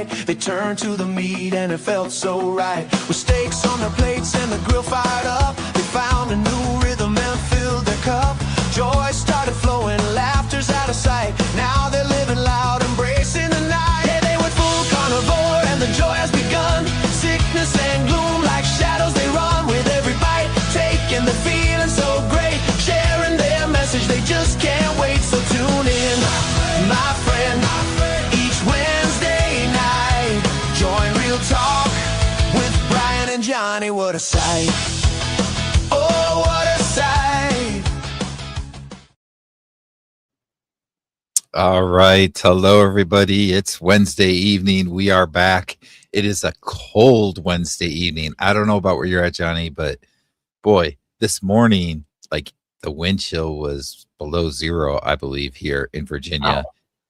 night. They turned to the meat and it felt so right. With steaks on their plates and the grill fired up, they found a new rhythm and filled their cup. Joy started flowing, laughter's out of sight. Now they're living loud, embracing the night. Yeah, they went full carnivore and the joy has begun. Sickness and gloom like shadows they run. With every bite taken, they're feeling so great. Sharing their message, they just can't wait. So tune in, my friend, each Wednesday night. Join Real Talk with Brian and Johnny. What a sight. Oh, what a sight. All right. Hello, everybody. It's Wednesday evening. We are back. It is a cold Wednesday evening. I don't know about where you're at, Johnny, but boy, this morning, like the wind chill was below zero, I believe, here in Virginia. Wow.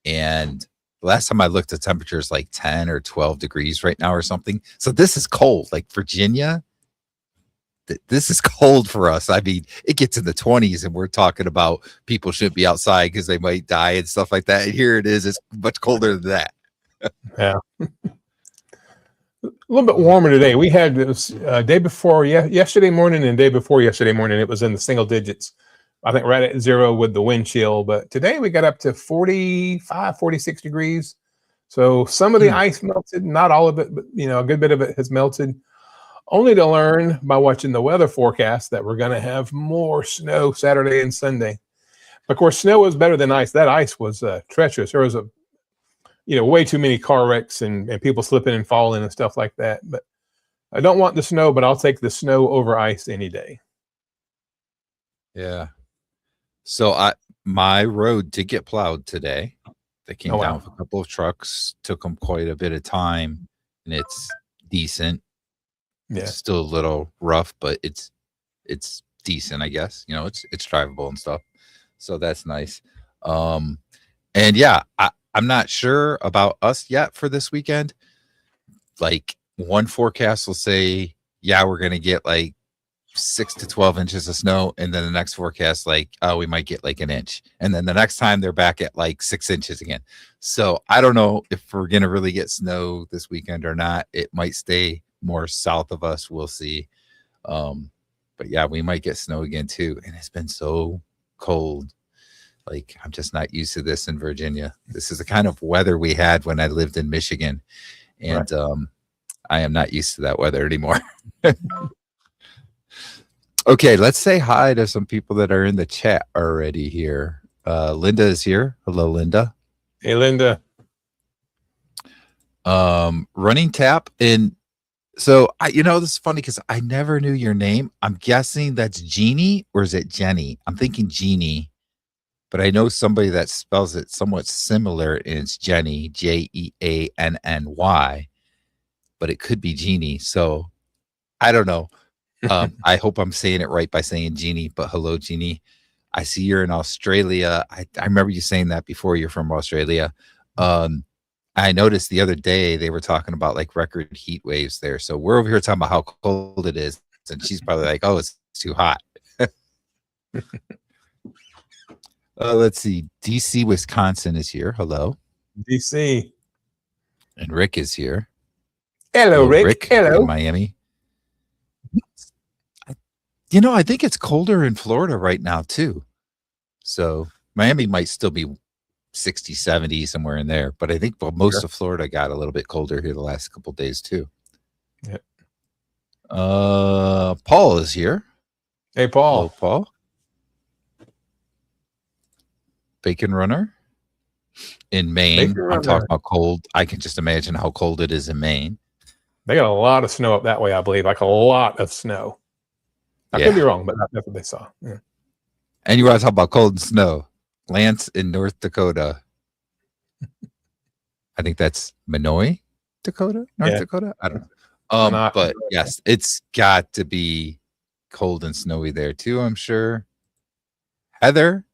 And last time I looked, the temperature is like 10 or 12 degrees right now or something. So this is cold. Like Virginia, this is cold for us. I mean, it gets in the 20s and we're talking about people shouldn't be outside because they might die and stuff like that. And here it is. It's much colder than that. Yeah. A little bit warmer today. We had this day before, yesterday morning and day before yesterday morning, it was in the single digits. I think right at zero with the wind chill. But today we got up to 45, 46 degrees. So some of the ice melted, not all of it, but a good bit of it has melted. Only to learn by watching the weather forecast that we're going to have more snow Saturday and Sunday. Of course, snow is better than ice. That ice was treacherous. There was way too many car wrecks and people slipping and falling and stuff like that. But I don't want the snow, but I'll take the snow over ice any day. Yeah. So my road did get plowed today. They came down with a couple of trucks, took them quite a bit of time, and it's decent. Yeah. It's still a little rough, but it's decent, I guess. It's drivable and stuff. So that's nice. And yeah, I'm not sure about us yet for this weekend. Like one forecast will say, yeah, we're gonna get like 6 to 12 inches of snow, and then the next forecast, like, oh, we might get like an inch, and then the next time they're back at like 6 inches again. So I don't know if we're gonna really get snow this weekend or not. It might stay more south of us. We'll see. But yeah, we might get snow again too. And it's been so cold. Like, I'm just not used to this in Virginia. This is the kind of weather we had when I lived in Michigan. And I am not used to that weather anymore. Okay, let's say hi to some people that are in the chat already here. Linda is here. Hello, Linda. Hey, Linda. Running Tap. And so, this is funny because I never knew your name. I'm guessing that's Jeannie, or is it Jenny? I'm thinking Jeannie, but I know somebody that spells it somewhat similar, and it's Jenny, Jeanny, but it could be Jeannie. So I don't know. I hope I'm saying it right by saying Jeannie, but hello, Jeannie. I see you're in Australia. I remember you saying that before. You're from Australia. I noticed the other day they were talking about like record heat waves there. So we're over here talking about how cold it is, and she's probably like, oh, it's too hot. Let's see. DC, Wisconsin is here. Hello. DC. And Rick is here. Hello, Rick. Hello. In Miami. I think it's colder in Florida right now too. So Miami might still be 60, 70, somewhere in there. But I think most of Florida got a little bit colder here the last couple of days too. Yeah. Paul is here. Hey, Paul. Hello, Paul. Bacon Runner in Maine. I'm talking about cold. I can just imagine how cold it is in Maine. They got a lot of snow up that way, I believe. Like a lot of snow. I could be wrong, but that's what they saw. Yeah. And you want to talk about cold and snow. Lance in North Dakota. I think that's Minoy, Dakota? North Dakota? I don't know. But yes, it's got to be cold and snowy there too, I'm sure. Heather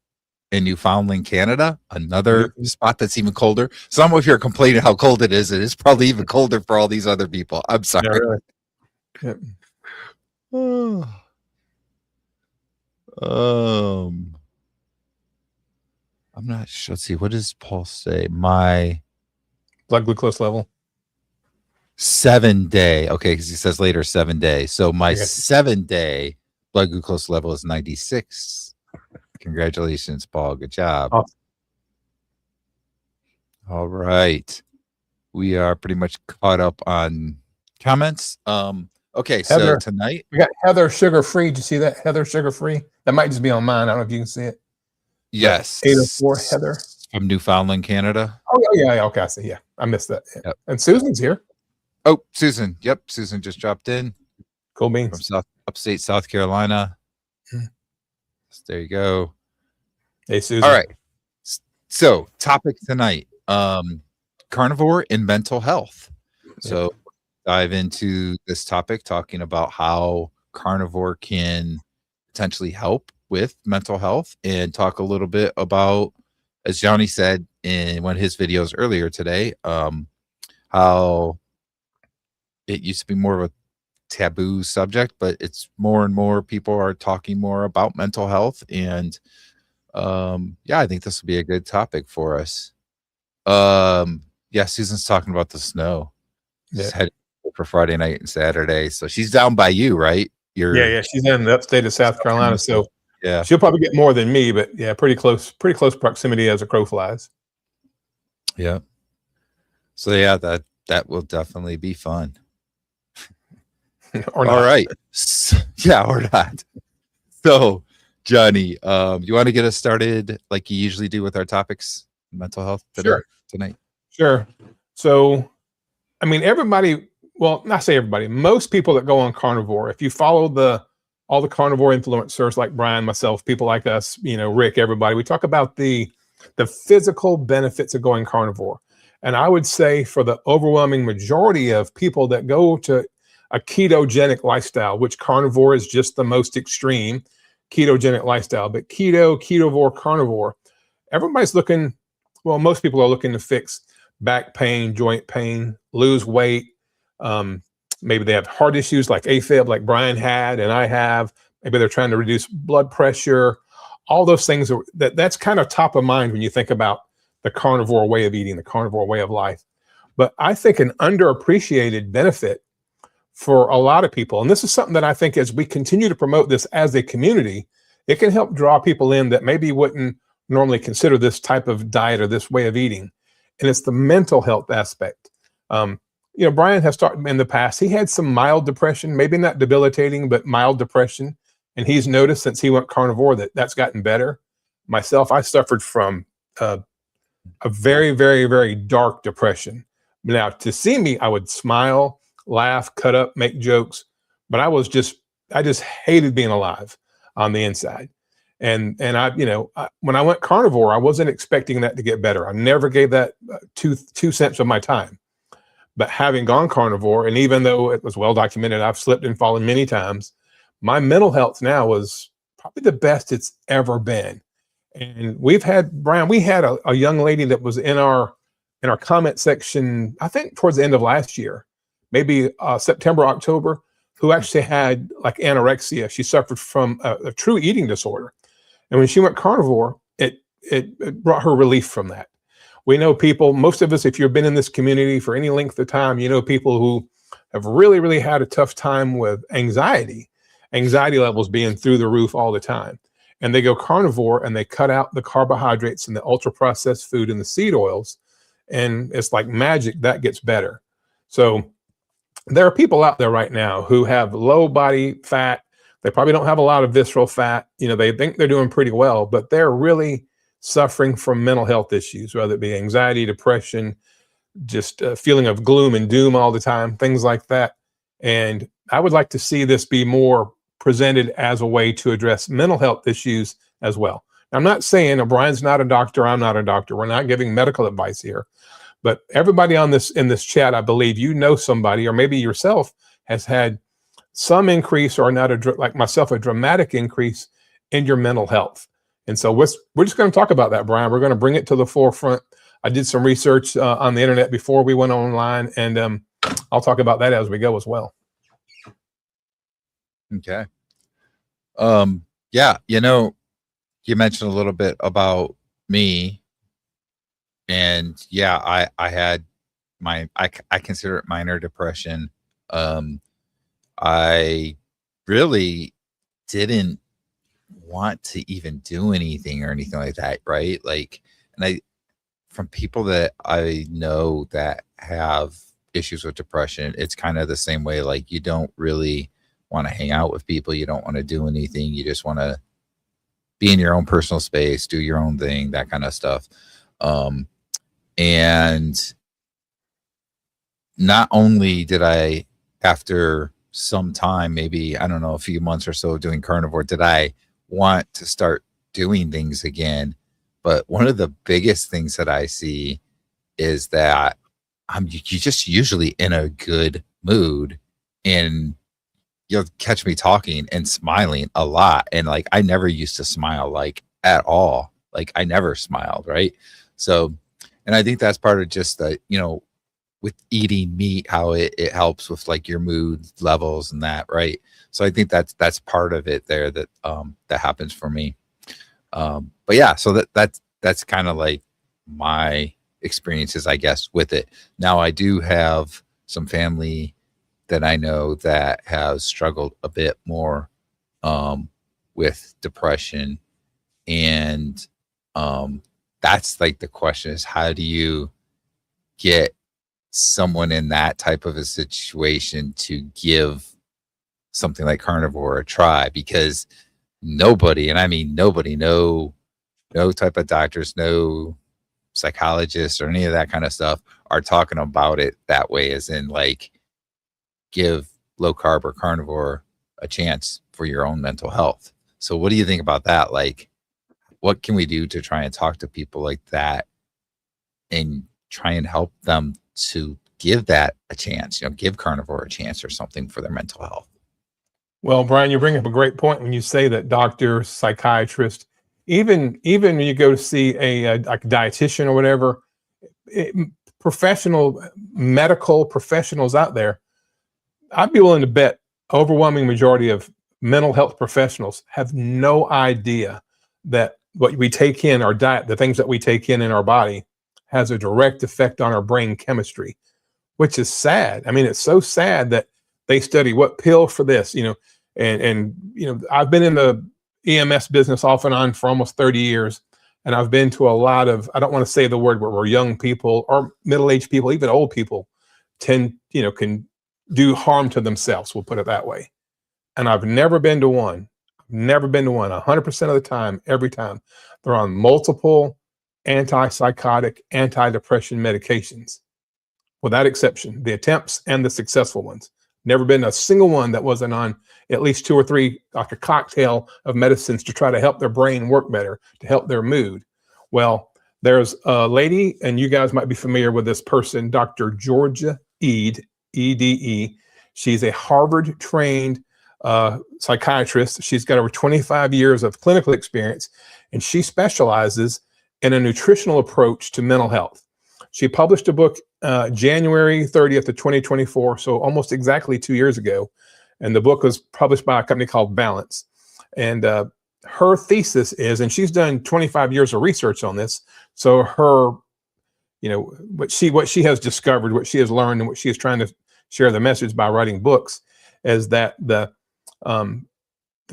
in Newfoundland, Canada, another spot that's even colder. Some of you are complaining how cold it is. It is probably even colder for all these other people. I'm sorry. Yeah, really. Yep. I'm not sure. Let's see. What does Paul say? My blood glucose level. 7-day. Okay, because he says later 7-day. So my I got you. 7-day blood glucose level is 96. Congratulations, Paul. Good job. Awesome. All right. We are pretty much caught up on comments. Okay, so Heather. tonight We got Heather Sugar Free. Did you see that? Heather Sugar Free. That might just be on mine. I don't know if you can see it. yes, 804 Heather. from Newfoundland, Canada. Oh yeah. Okay, I see. Yeah, I missed that. Yeah. Yep. And Susan's here. Oh, Susan. Yep, Susan just dropped in Cool from beans. upstate South Carolina. Hmm. So there you go. Hey Susan. All right. So topic tonight, carnivore and mental health. So dive into this topic, talking about how carnivore can potentially help with mental health, and talk a little bit about, as Johnny said in one of his videos earlier today, how it used to be more of a taboo subject, but it's more and more people are talking more about mental health. And yeah, I think this will be a good topic for us. Yeah, Susan's talking about the snow. She's heading for Friday night and Saturday, so she's down by you, right? Yeah. She's in the upstate of South Carolina, so yeah, she'll probably get more than me, but yeah, pretty close proximity as a crow flies. yeah. So yeah, that will definitely be fun. Or not. All right. Yeah, or not. So, Johnny, you want to get us started like you usually do with our topics, mental health tonight? Sure. So, I mean, everybody, well, not say everybody, most people that go on carnivore, if you follow all the carnivore influencers like Brian, myself, people like us, Rick, everybody, we talk about the physical benefits of going carnivore. And I would say for the overwhelming majority of people that go to a ketogenic lifestyle, which carnivore is just the most extreme ketogenic lifestyle, but ketovore, carnivore, everybody's looking, well, most people are looking to fix back pain, joint pain, lose weight. Maybe they have heart issues like AFib, like Brian had and I have. Maybe they're trying to reduce blood pressure. All those things that's kind of top of mind when you think about the carnivore way of eating, the carnivore way of life. But I think an underappreciated benefit for a lot of people, and this is something that I think as we continue to promote this as a community, it can help draw people in that maybe wouldn't normally consider this type of diet or this way of eating. And it's the mental health aspect. Brian has talked in the past, he had some mild depression, maybe not debilitating, but mild depression. And he's noticed since he went carnivore that's gotten better. Myself, I suffered from a very, very, very dark depression. Now, to see me, I would smile, laugh, cut up, make jokes, but I just hated being alive on the inside. And when I went carnivore, I wasn't expecting that to get better. I never gave that 2 cents of my time. But having gone carnivore, and even though it was well documented, I've slipped and fallen many times, my mental health now was probably the best it's ever been. And we had a young lady that was in our comment section, I think towards the end of last year, maybe September, October, who actually had like anorexia. She suffered from a true eating disorder. And when she went carnivore, it brought her relief from that. We know people, most of us, if you've been in this community for any length of time, you know people who have really, really had a tough time with anxiety levels being through the roof all the time. And they go carnivore and they cut out the carbohydrates and the ultra processed food and the seed oils. And it's like magic, that gets better. So there are people out there right now who have low body fat. They probably don't have a lot of visceral fat. They think they're doing pretty well, but they're really suffering from mental health issues, whether it be anxiety, depression, just a feeling of gloom and doom all the time, things like that. And I would like to see this be more presented as a way to address mental health issues as well. I'm not saying Brian's not a doctor, I'm not a doctor. We're not giving medical advice here. But everybody in this chat, I believe somebody, or maybe yourself, has had some increase, or not like myself, a dramatic increase in your mental health. And so we're just going to talk about that, Brian. We're going to bring it to the forefront. I did some research on the internet before we went online, and I'll talk about that as we go as well. Okay. Yeah, you mentioned a little bit about me, and yeah, I had I consider it minor depression. I really didn't want to even do anything or anything like that, right? Like, and I, from people that I know that have issues with depression, it's kind of the same way. Like, you don't really want to hang out with people. You don't want to do anything. You just want to be in your own personal space, do your own thing, that kind of stuff. And not only did I, after some time, maybe, I don't know, a few months or so doing carnivore, did I want to start doing things again. But one of the biggest things that I see is that you just usually in a good mood, and you'll catch me talking and smiling a lot. And like, I never used to smile like at all. Like, I never smiled. Right. So, and I think that's part of just the, with eating meat, how it helps with like your mood levels and that. Right. So I think that's part of it there that, that happens for me. But yeah, so that's kind of like my experiences, I guess, with it. Now, I do have some family that I know that has struggled a bit more with depression. And that's like the question is, how do you get someone in that type of a situation to give something like carnivore a try? Because nobody, and I mean nobody, no type of doctors, no psychologists or any of that kind of stuff are talking about it that way, as in like, give low carb or carnivore a chance for your own mental health. So what do you think about that? Like, what can we do to try and talk to people like that and try and help them to give that a chance, give carnivore a chance or something for their mental health? Well, Brian, you bring up a great point when you say that doctor, psychiatrist, even when you go to see a like a dietitian or whatever, professional medical professionals out there, I'd be willing to bet overwhelming majority of mental health professionals have no idea that what we take in our diet, the things that we take in our body, has a direct effect on our brain chemistry, which is sad. I mean, it's so sad that they study what pill for this, and I've been in the EMS business off and on for almost 30 years. And I've been to a lot of, I don't want to say the word where young people or middle-aged people, even old people can do harm to themselves. We'll put it that way. And I've never been to one, 100% of the time, every time. They're on multiple antipsychotic, antidepressant medications, without exception, the attempts and the successful ones. Never been a single one that wasn't on at least 2 or 3, like a cocktail of medicines to try to help their brain work better, to help their mood. Well, there's a lady, and you guys might be familiar with this person, Dr. Georgia Ede, E-D-E. She's a Harvard-trained psychiatrist. She's got over 25 years of clinical experience, and she specializes in a nutritional approach to mental health. She published a book January 30th of 2024, so almost exactly 2 years ago. And the book was published by a company called Balance. And her thesis is, and she's done 25 years of research on this, so her, what she has discovered, what she has learned, and what she is trying to share the message by writing books, is that the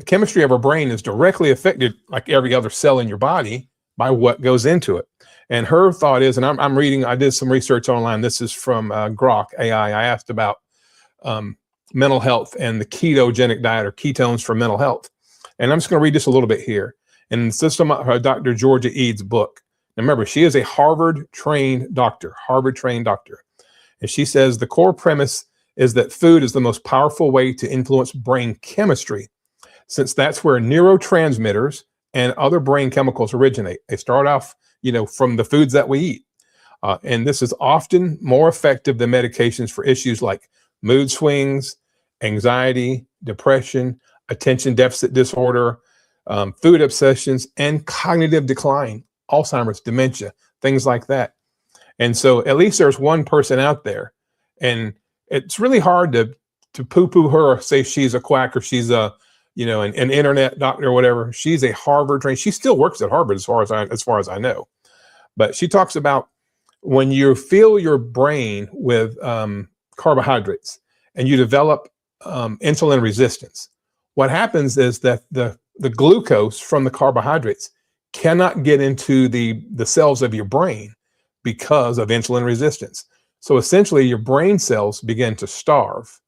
chemistry of our brain is directly affected, like every other cell in your body, by what goes into it. And her thought is, and I'm reading, I did some research online. This is from Grok AI. I asked about mental health and the ketogenic diet, or ketones for mental health. And I'm just going to read just a little bit here. And this is from Dr. Georgia Ede's book. Now remember, she is a Harvard-trained doctor. And she says the core premise is that food is the most powerful way to influence brain chemistry, since that's where neurotransmitters and other brain chemicals originate. They start off, from the foods that we eat. And this is often more effective than medications for issues like mood swings, anxiety, depression, attention deficit disorder, food obsessions, and cognitive decline, Alzheimer's, dementia, things like that. And so at least there's one person out there, and it's really hard to poo-poo her or say she's a quack or she's an internet doctor or whatever. She's a Harvard trained. She still works at Harvard as far as I know. But she talks about when you fill your brain with carbohydrates and you develop insulin resistance, what happens is that the glucose from the carbohydrates cannot get into the cells of your brain because of insulin resistance. So essentially, your brain cells begin to starve.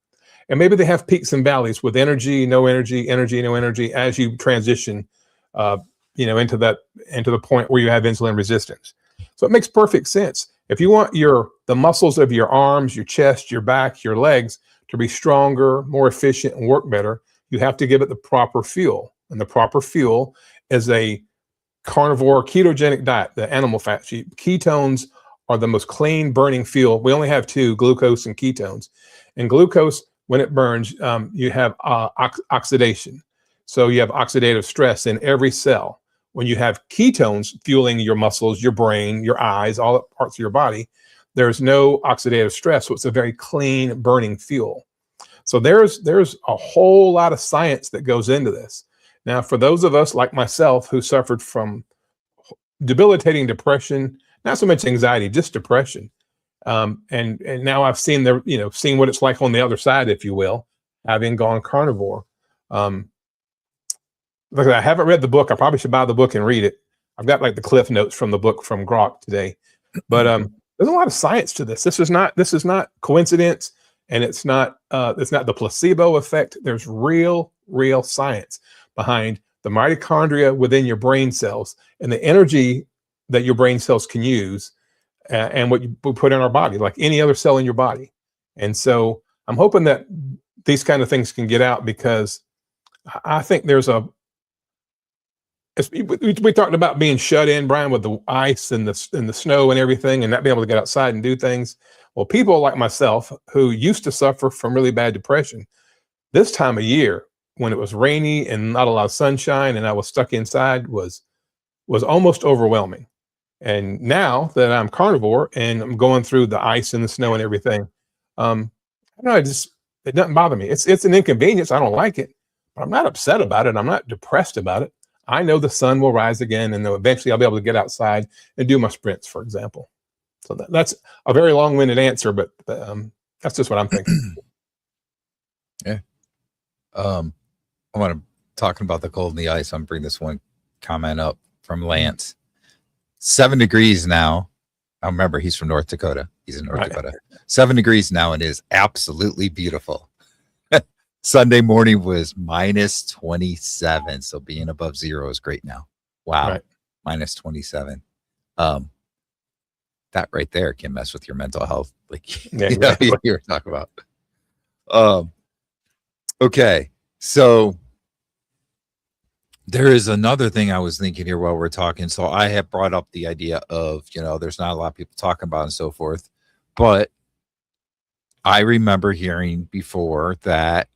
And maybe they have peaks and valleys with energy, no energy, energy, no energy, as you transition, into the point where you have insulin resistance. So it makes perfect sense. If you want the muscles of your arms, your chest, your back, your legs to be stronger, more efficient, and work better, you have to give it the proper fuel. And the proper fuel is a carnivore ketogenic diet, the animal fat sheet. Ketones are the most clean burning fuel. We only have two, glucose and ketones. And glucose, when it burns, you have oxidation. So you have oxidative stress in every cell. When you have ketones fueling your muscles, your brain, your eyes, all parts of your body, there's no oxidative stress. So it's a very clean burning fuel. So there's a whole lot of science that goes into this. Now, for those of us like myself who suffered from debilitating depression, not so much anxiety, just depression, and now I've seen seen what it's like on the other side, if you will, having gone carnivore. Look, I haven't read the book. I probably should buy the book and read it. I've got like the cliff notes from the book from Grok today, but there's a lot of science to this. This is not coincidence, and it's not the placebo effect. There's real science behind the mitochondria within your brain cells and the energy that your brain cells can use, and what you put in our body, like any other cell in your body. And so I'm hoping that these kind of things can get out, because I think we talked about being shut in, Brian, with the ice and the snow and everything, and not being able to get outside and do things. Well, people like myself who used to suffer from really bad depression, this time of year when it was rainy and not a lot of sunshine and I was stuck inside was almost overwhelming. And now that I'm carnivore and I'm going through the ice and the snow and everything, I don't know, it doesn't bother me. It's an inconvenience. I don't like it, but I'm not upset about it. I'm not depressed about it. I know the sun will rise again, and eventually I'll be able to get outside and do my sprints, for example. So that's a very long-winded answer, but that's just what I'm thinking. Yeah. I want to talking about the cold and the ice. I'm bring this one comment up from Lance. 7 degrees now. I remember he's from North Dakota. He's in North Dakota. 7 degrees now, and it is absolutely beautiful. Sunday morning was minus 27. So being above zero is great now. Wow. Right. Minus 27. That right there can mess with your mental health. Like what you were talking about. Okay. So there is another thing I was thinking here while we're talking. So I have brought up the idea of, there's not a lot of people talking about and so forth, but I remember hearing before that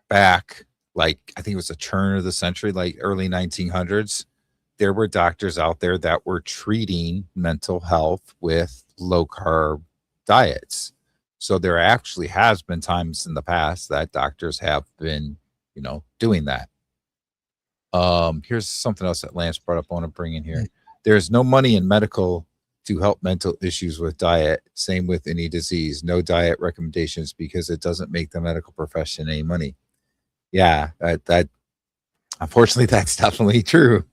back, like, I think it was the turn of the century, like early 1900s, there were doctors out there that were treating mental health with low carb diets. So there actually has been times in the past that doctors have been, doing that. Here's something else that Lance brought up. I want to bring in here. There's no money in medical to help mental issues with diet. Same with any disease. No diet recommendations because it doesn't make the medical profession any money. Yeah, that unfortunately that's definitely true.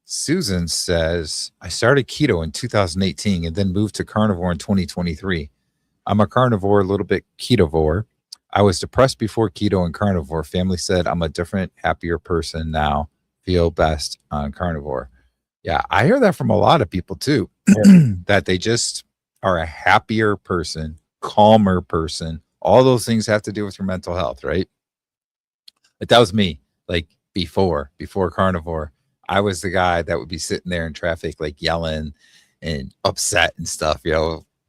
Susan says, I started keto in 2018 and then moved to carnivore in 2023. I'm a carnivore, a little bit ketovore. I was depressed before keto and carnivore. Family said I'm a different, happier person now. Feel best on carnivore. Yeah, I hear that from a lot of people too, that they just are a happier person, calmer person. All those things have to do with your mental health, right? But that was me, like before carnivore. I was the guy that would be sitting there in traffic, like yelling and upset and stuff,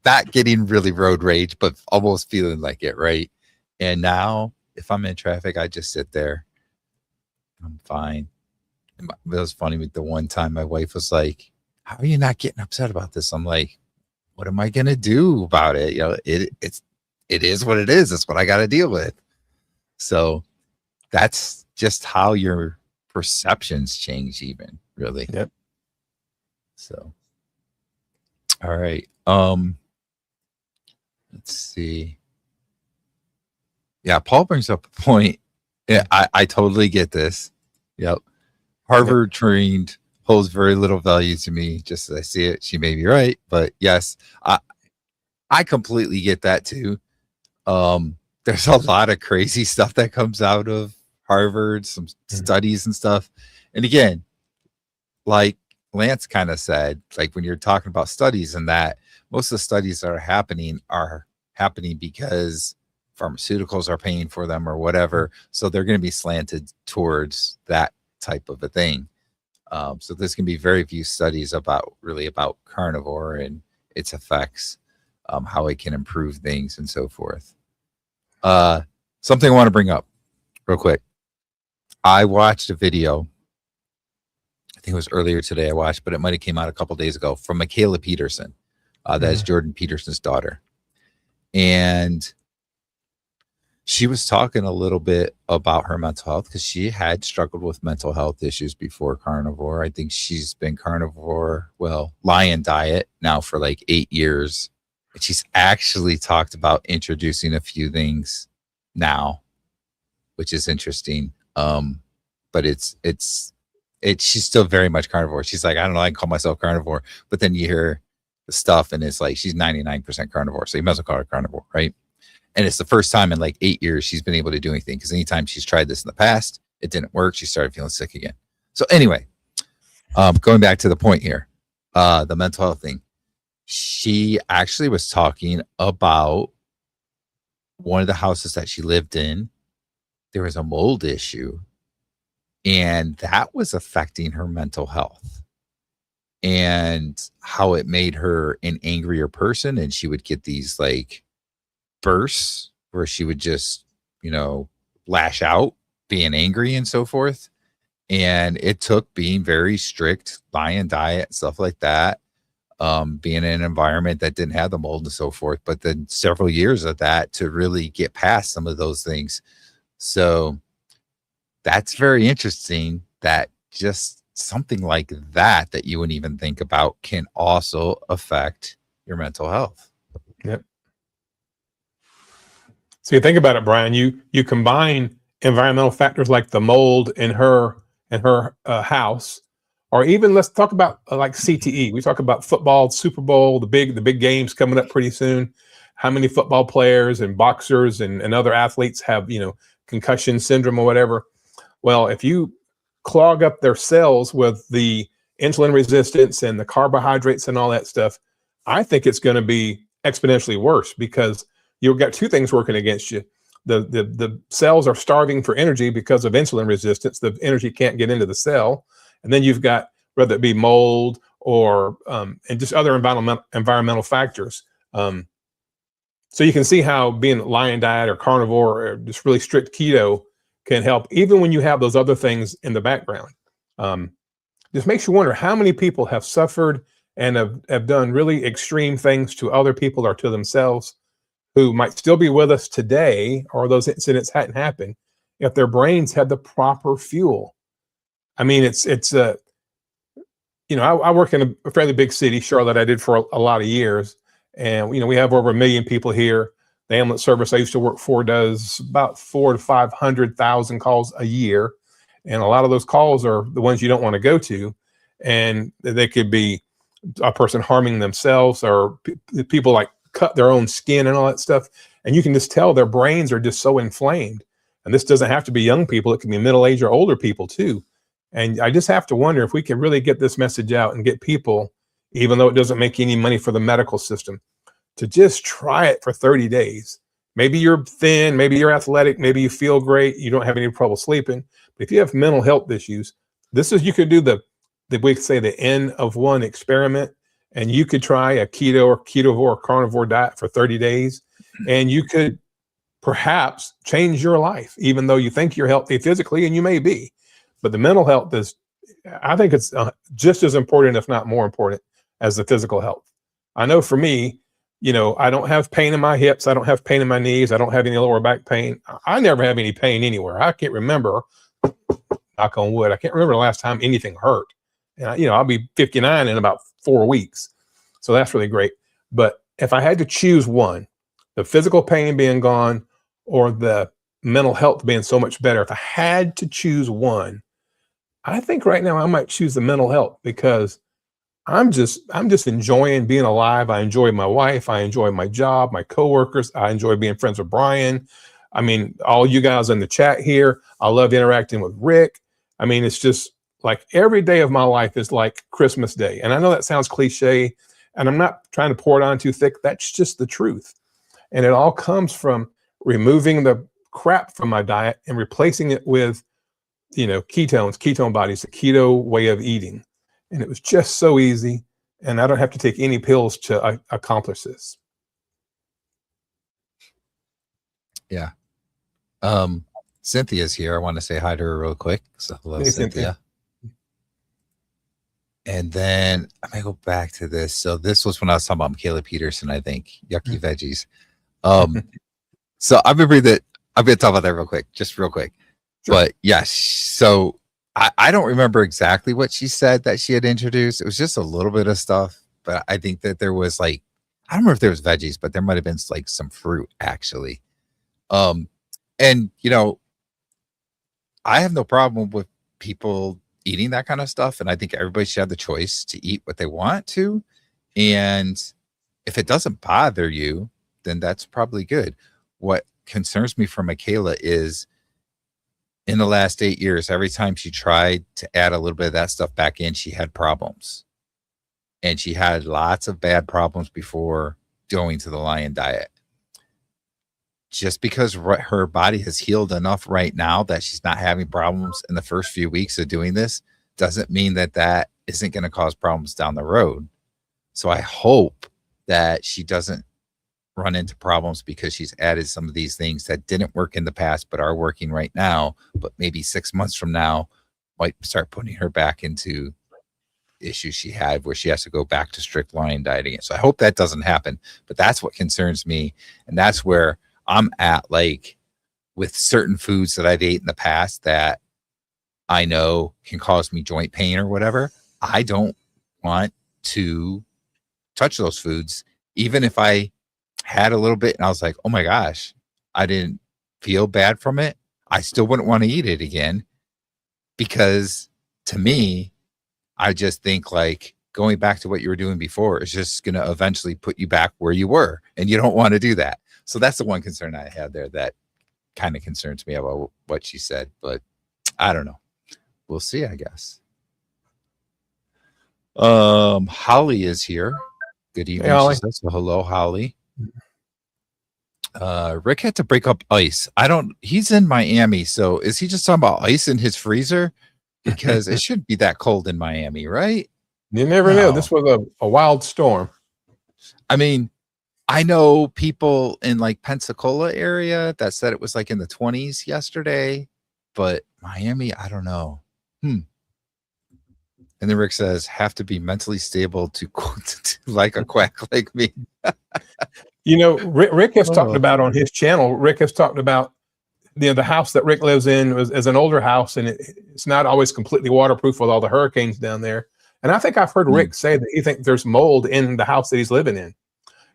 not getting really road rage, but almost feeling like it, right? And now if I'm in traffic, I just sit there. I'm fine. It was funny with the one time my wife was like, how are you not getting upset about this? I'm like, what am I going to do about it? It is what it is. It's what I got to deal with. So that's just how your perceptions change even, really. Yep. So, all right. Let's see. Yeah, Paul brings up a point. Yeah, I totally get this. Yep. Harvard trained holds very little value to me, just as I see it. She may be right, but yes, I completely get that too. There's a lot of crazy stuff that comes out of Harvard, some studies and stuff. And again, like Lance kind of said, like when you're talking about studies and that, most of the studies that are happening because pharmaceuticals are paying for them or whatever. So they're going to be slanted towards that type of a thing. So there's going to be very few studies about carnivore and its effects, how it can improve things and so forth. Something I want to bring up real quick. I watched a video. I think it was earlier today I watched, but it might have came out a couple days ago, from Michaela Peterson. That is Jordan Peterson's daughter. And she was talking a little bit about her mental health because she had struggled with mental health issues before carnivore. I think she's been lion diet now for like 8 years. And she's actually talked about introducing a few things now, which is interesting. But she's still very much carnivore. She's like, I don't know, I can call myself carnivore. But then you hear the stuff and it's like she's 99% carnivore. So you might as well call her carnivore, right? And it's the first time in like 8 years she's been able to do anything, because anytime she's tried this in the past, it didn't work. She started feeling sick again. So anyway, going back to the point here, the mental health thing. She actually was talking about one of the houses that she lived in. There was a mold issue, and that was affecting her mental health and how it made her an angrier person. And she would get these like bursts where she would just, lash out, being angry and so forth. And it took being very strict, lion diet, stuff like that, being in an environment that didn't have the mold and so forth, but then several years of that to really get past some of those things. So that's very interesting that just something like that you wouldn't even think about can also affect your mental health. Yep. So you think about it, Brian, you combine environmental factors like the mold in her house, or even let's talk about like CTE. We talk about football, Super Bowl, the big games coming up pretty soon. How many football players and boxers and other athletes have, concussion syndrome or whatever? Well, if you clog up their cells with the insulin resistance and the carbohydrates and all that stuff, I think it's going to be exponentially worse, because you've got two things working against you. The cells are starving for energy because of insulin resistance. The energy can't get into the cell. And then you've got, whether it be mold or and just other environmental factors. So you can see how being lion diet or carnivore or just really strict keto can help, even when you have those other things in the background. Just makes you wonder how many people have suffered and have done really extreme things to other people or to themselves, who might still be with us today, or those incidents hadn't happened if their brains had the proper fuel. I mean, I work in a fairly big city, Charlotte. I did for a lot of years. And, we have over 1 million people here. The ambulance service I used to work for does about 400,000 to 500,000 calls a year. And a lot of those calls are the ones you don't want to go to. And they could be a person harming themselves, or people like cut their own skin and all that stuff. And you can just tell their brains are just so inflamed. And this doesn't have to be young people. It can be middle-aged or older people too. And I just have to wonder if we can really get this message out and get people, even though it doesn't make any money for the medical system, to just try it for 30 days. Maybe you're thin, maybe you're athletic, maybe you feel great, you don't have any trouble sleeping. But if you have mental health issues, you could do the N of 1 experiment. And you could try a keto or ketovore or carnivore diet for 30 days. And you could perhaps change your life, even though you think you're healthy physically, and you may be. But the mental health I think it's just as important, if not more important, as the physical health. I know for me, I don't have pain in my hips. I don't have pain in my knees. I don't have any lower back pain. I never have any pain anywhere. I can't remember knock on wood. I can't remember the last time anything hurt. And I'll be 59 in about 4 weeks. So that's really great. But if I had to choose one, the physical pain being gone or the mental health being so much better, if I had to choose one, I think right now I might choose the mental health, because I'm just enjoying being alive. I enjoy my wife. I enjoy my job, my coworkers. I enjoy being friends with Brian. I mean, all you guys in the chat here. I love interacting with Rick. I mean, it's just like every day of my life is like Christmas Day. And I know that sounds cliche, and I'm not trying to pour it on too thick. That's just the truth. And it all comes from removing the crap from my diet and replacing it with, ketones, ketone bodies, the keto way of eating. And it was just so easy. And I don't have to take any pills to accomplish this. Yeah. Cynthia's here. I want to say hi to her real quick. So hello, Hey, Cynthia. And then I'm gonna go back to this. So this was when I was talking about Michaela Peterson, I think. Yucky veggies. So I'm gonna talk about that real quick, just real quick. Sure. But yes, so I don't remember exactly what she said that she had introduced. It was just a little bit of stuff, but I think that there was I don't remember if there was veggies, but there might have been some fruit actually. And I have no problem with people eating that kind of stuff, and I think everybody should have the choice to eat what they want to. And if it doesn't bother you, then that's probably good. What concerns me for Michaela is, in the last 8 years, every time she tried to add a little bit of that stuff back in, she had problems. And she had lots of bad problems before going to the Lion diet. Just because her body has healed enough right now that she's not having problems in the first few weeks of doing this doesn't mean that isn't going to cause problems down the road. So I hope that she doesn't run into problems because she's added some of these things that didn't work in the past but are working right now, but maybe 6 months from now might start putting her back into issues she had where she has to go back to strict Lion dieting. So I hope that doesn't happen, but that's what concerns me. And that's where I'm at, with certain foods that I've ate in the past that I know can cause me joint pain or whatever. I don't want to touch those foods, even if I had a little bit and I was like, oh my gosh, I didn't feel bad from it. I still wouldn't want to eat it again, because to me, I just think going back to what you were doing before is just going to eventually put you back where you were, and you don't want to do that. So that's the one concern I had there that kind of concerns me about what she said, but I don't know. We'll see, I guess. Holly is here. Good evening. Hey, Holly. She says, so hello, Holly. Rick had to break up ice. He's in Miami, so is he just talking about ice in his freezer? Because it shouldn't be that cold in Miami, right? You never know. This was a wild storm. I mean, I know people in Pensacola area that said it was in the 20s yesterday, but Miami, I don't know. And then Rick says, have to be mentally stable to like a quack like me. Rick has talked about on his channel, Rick has talked about the house that Rick lives in is an older house, and it's not always completely waterproof with all the hurricanes down there. And I think I've heard Rick say that he thinks there's mold in the house that he's living in.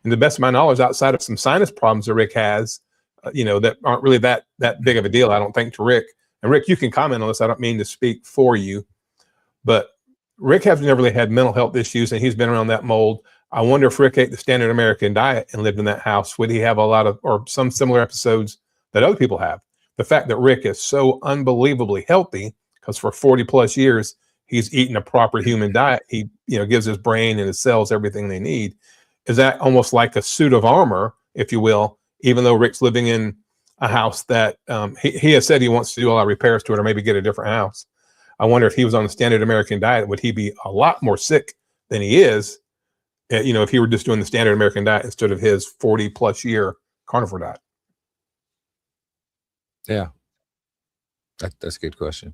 And to the best of my knowledge, outside of some sinus problems that Rick has, that aren't really that big of a deal, I don't think, to Rick. And Rick, you can comment on this. I don't mean to speak for you, but Rick has never really had mental health issues, and he's been around that mold. I wonder if Rick ate the standard American diet and lived in that house, would he have a lot of, or some similar episodes that other people have? The fact that Rick is so unbelievably healthy, because for 40 plus years, he's eaten a proper human diet. He, gives his brain and his cells everything they need. Is that almost like a suit of armor, if you will, even though Rick's living in a house that he has said he wants to do a lot of repairs to it, or maybe get a different house. I wonder if he was on the standard American diet, would he be a lot more sick than he is, if he were just doing the standard American diet instead of his 40 plus year carnivore diet? Yeah. That's a good question.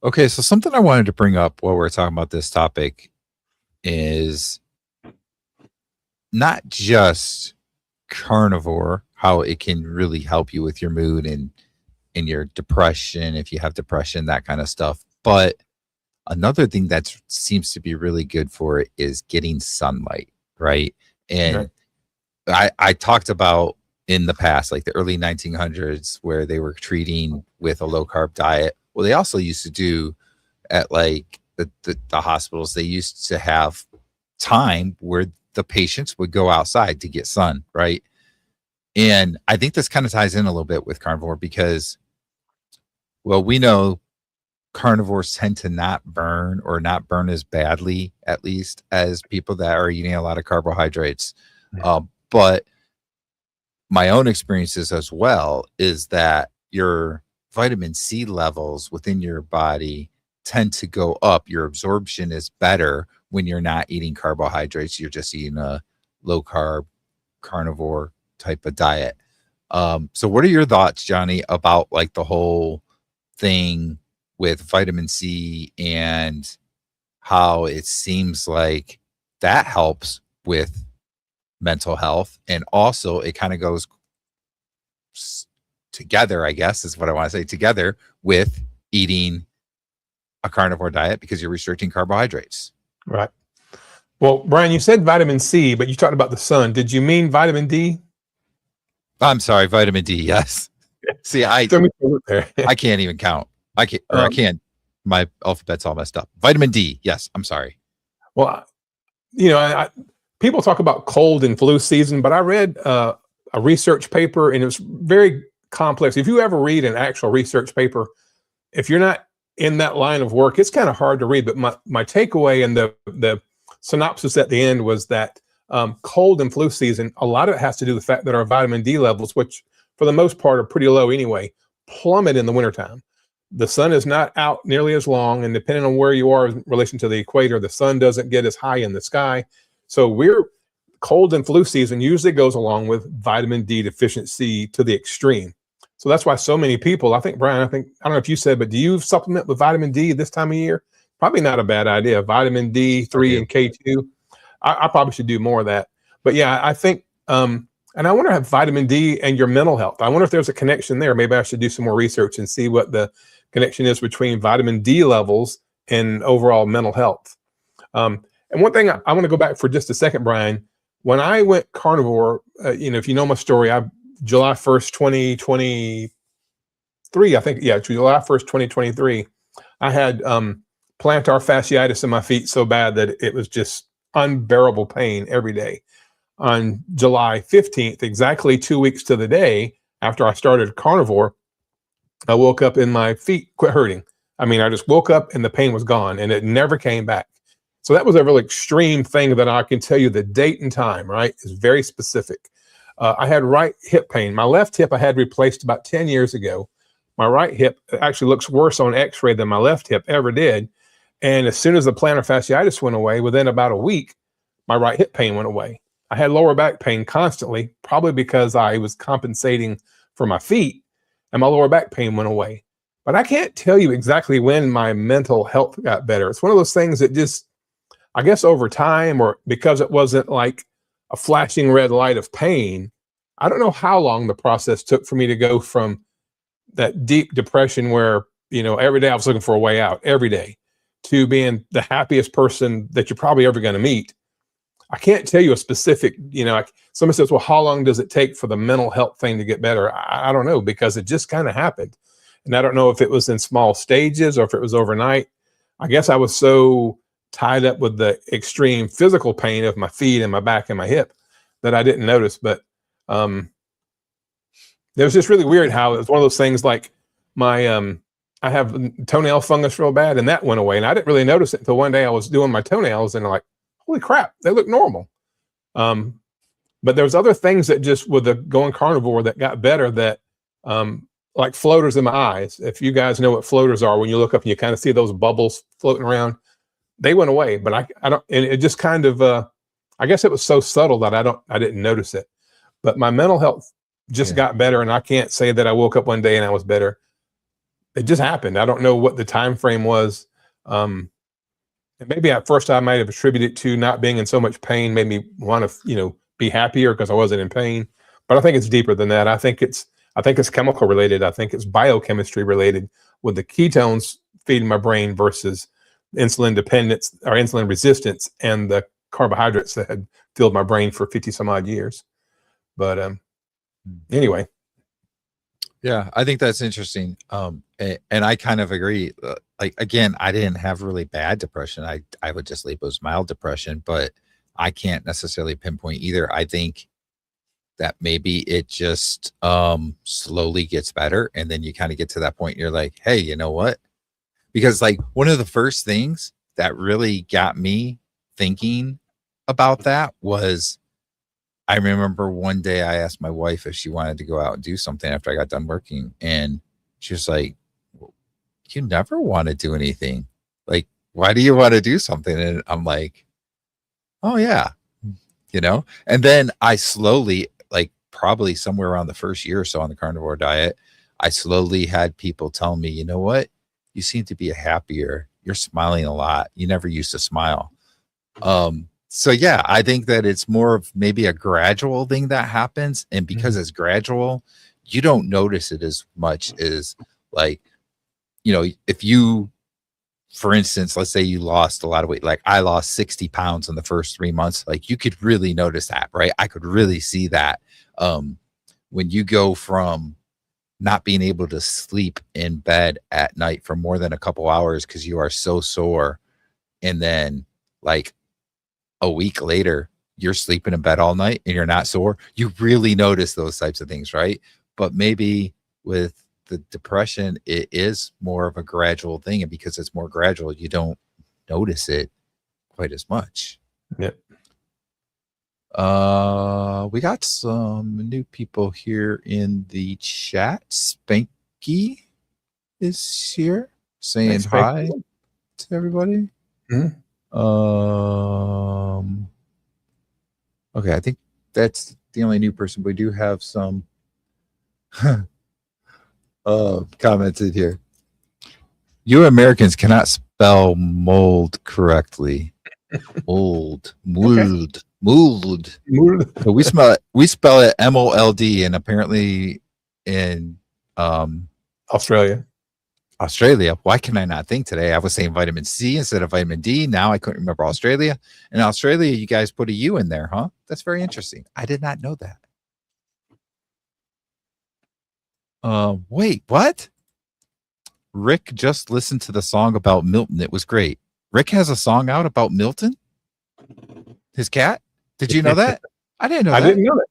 Okay, so something I wanted to bring up while we're talking about this topic is not just carnivore, how it can really help you with your mood and in your depression, if you have depression, that kind of stuff. But another thing that seems to be really good for it is getting sunlight, right? And I talked about in the past, like the early 1900s, where they were treating with a low carb diet. Well, they also used to do at like the hospitals, they used to have time where the patients would go outside to get sun, right? And I think this kind of ties in a little bit with carnivore because, well, we know carnivores tend to not burn as badly, at least, as people that are eating a lot of carbohydrates. But my own experiences as well is that your vitamin C levels within your body tend to go up. Your absorption is better when you're not eating carbohydrates. You're just eating a low carb carnivore type of diet. So what are your thoughts, Johnny, about like the whole thing with vitamin C and how it seems like that helps with mental health, and also it kind of goes together, I guess is what I want to say, together with eating a carnivore diet because you're restricting carbohydrates. Right. Well, Brian, you said vitamin C, but you talked about the sun. Did you mean vitamin D? I'm sorry, vitamin D. Yes. See, I can't even count. I can't. My alphabet's all messed up. Vitamin D. Yes. I'm sorry. Well, you know, people talk about cold and flu season, but I read a research paper and it was very complex. If you ever read an actual research paper, if you're not in that line of work, it's kind of hard to read. But my takeaway and the synopsis at the end was that cold and flu season, a lot of it has to do with the fact that our vitamin D levels, which for the most part are pretty low anyway, plummet in the wintertime. The sun is not out nearly as long, and depending on where you are in relation to the equator, the sun doesn't get as high in the sky. So cold and flu season usually goes along with vitamin D deficiency to the extreme. So that's why so many people, I think, Brian, I don't know if you said, but do you supplement with vitamin D this time of year? Probably not a bad idea. Vitamin D3 and K2. I probably should do more of that. But yeah, I think, and I wonder if vitamin D and your mental health, I wonder if there's a connection there. Maybe I should do some more research and see what the connection is between vitamin D levels and overall mental health. And one thing I want to go back for just a second, Brian. When I went carnivore, if you know my story, July 1st, 2023, I think, July 1st, 2023, I had plantar fasciitis in my feet so bad that it was just unbearable pain every day. On July 15th, exactly 2 weeks to the day after I started carnivore, I woke up and my feet quit hurting. I mean, I just woke up and the pain was gone and it never came back. So that was a really extreme thing that I can tell you the date and time, right? It's very specific. I had right hip pain. My left hip I had replaced about 10 years ago. My right hip actually looks worse on x-ray than my left hip ever did. And as soon as the plantar fasciitis went away, within about a week, my right hip pain went away. I had lower back pain constantly, probably because I was compensating for my feet, and my lower back pain went away. But I can't tell you exactly when my mental health got better. It's one of those things that just, I guess over time, or because it wasn't like a flashing red light of pain, I don't know how long the process took for me to go from that deep depression where, every day I was looking for a way out every day, to being the happiest person that you're probably ever going to meet. I can't tell you a specific, someone says, well, how long does it take for the mental health thing to get better? I don't know, because it just kind of happened. And I don't know if it was in small stages or if it was overnight. I guess I was so tied up with the extreme physical pain of my feet and my back and my hip that I didn't notice. But it was just really weird how it was one of those things like my, I have toenail fungus real bad, and that went away. And I didn't really notice it until one day I was doing my toenails and like, holy crap, they look normal. But there was other things that just with the going carnivore that got better, that like floaters in my eyes. If you guys know what floaters are, when you look up and you kind of see those bubbles floating around, they went away. But I don't, and it just kind of, I guess it was so subtle that I didn't notice it. But my mental health just got better, and I can't say that I woke up one day and I was better. It just happened. I don't know what the time frame was. And maybe at first I might have attributed it to not being in so much pain, made me want to, be happier because I wasn't in pain. But I think it's deeper than that. I think I think it's chemical related. I think it's biochemistry related with the ketones feeding my brain versus insulin dependence or insulin resistance and the carbohydrates that had filled my brain for 50 some odd years. But anyway. Yeah, I think that's interesting. And I kind of agree. Like, again, I didn't have really bad depression. I would just label it as mild depression, but I can't necessarily pinpoint either. I think that maybe it just slowly gets better, and then you kind of get to that point and you're like, hey, you know what? Because like one of the first things that really got me thinking about that was, I remember one day I asked my wife if she wanted to go out and do something after I got done working, and she was like, you never want to do anything. Like, why do you want to do something? And I'm like, oh yeah, you know. And then I slowly, like probably somewhere around the first year or so on the carnivore diet, I slowly had people tell me, you know what, you seem to be happier. You're smiling a lot. You never used to smile. So yeah, I think that it's more of maybe a gradual thing that happens. And because it's gradual, you don't notice it as much as, like, you know, if you, for instance, let's say you lost a lot of weight, like I lost 60 pounds in the first 3 months, like you could really notice that, right? I could really see that. When you go from not being able to sleep in bed at night for more than a couple hours because you are so sore, and then like a week later you're sleeping in bed all night and you're not sore, you really notice those types of things, right? But maybe with the depression, it is more of a gradual thing, and because it's more gradual, you don't notice it quite as much. Yep. We got some new people here in the chat. Spanky is here saying hi to everybody. Okay, I think that's the only new person. We do have some commented here. You Americans cannot spell mold correctly. Mold. So we spell it MOLD, and apparently in Australia. Why can I not think today? I was saying vitamin C instead of vitamin D. Now I couldn't remember Australia. In Australia, you guys put a U in there, huh? That's very interesting. I did not know that. Wait, what? Rick just listened to the song about Milton. It was great. Rick has a song out about Milton, his cat. Did you know that? I didn't know that. I didn't know that.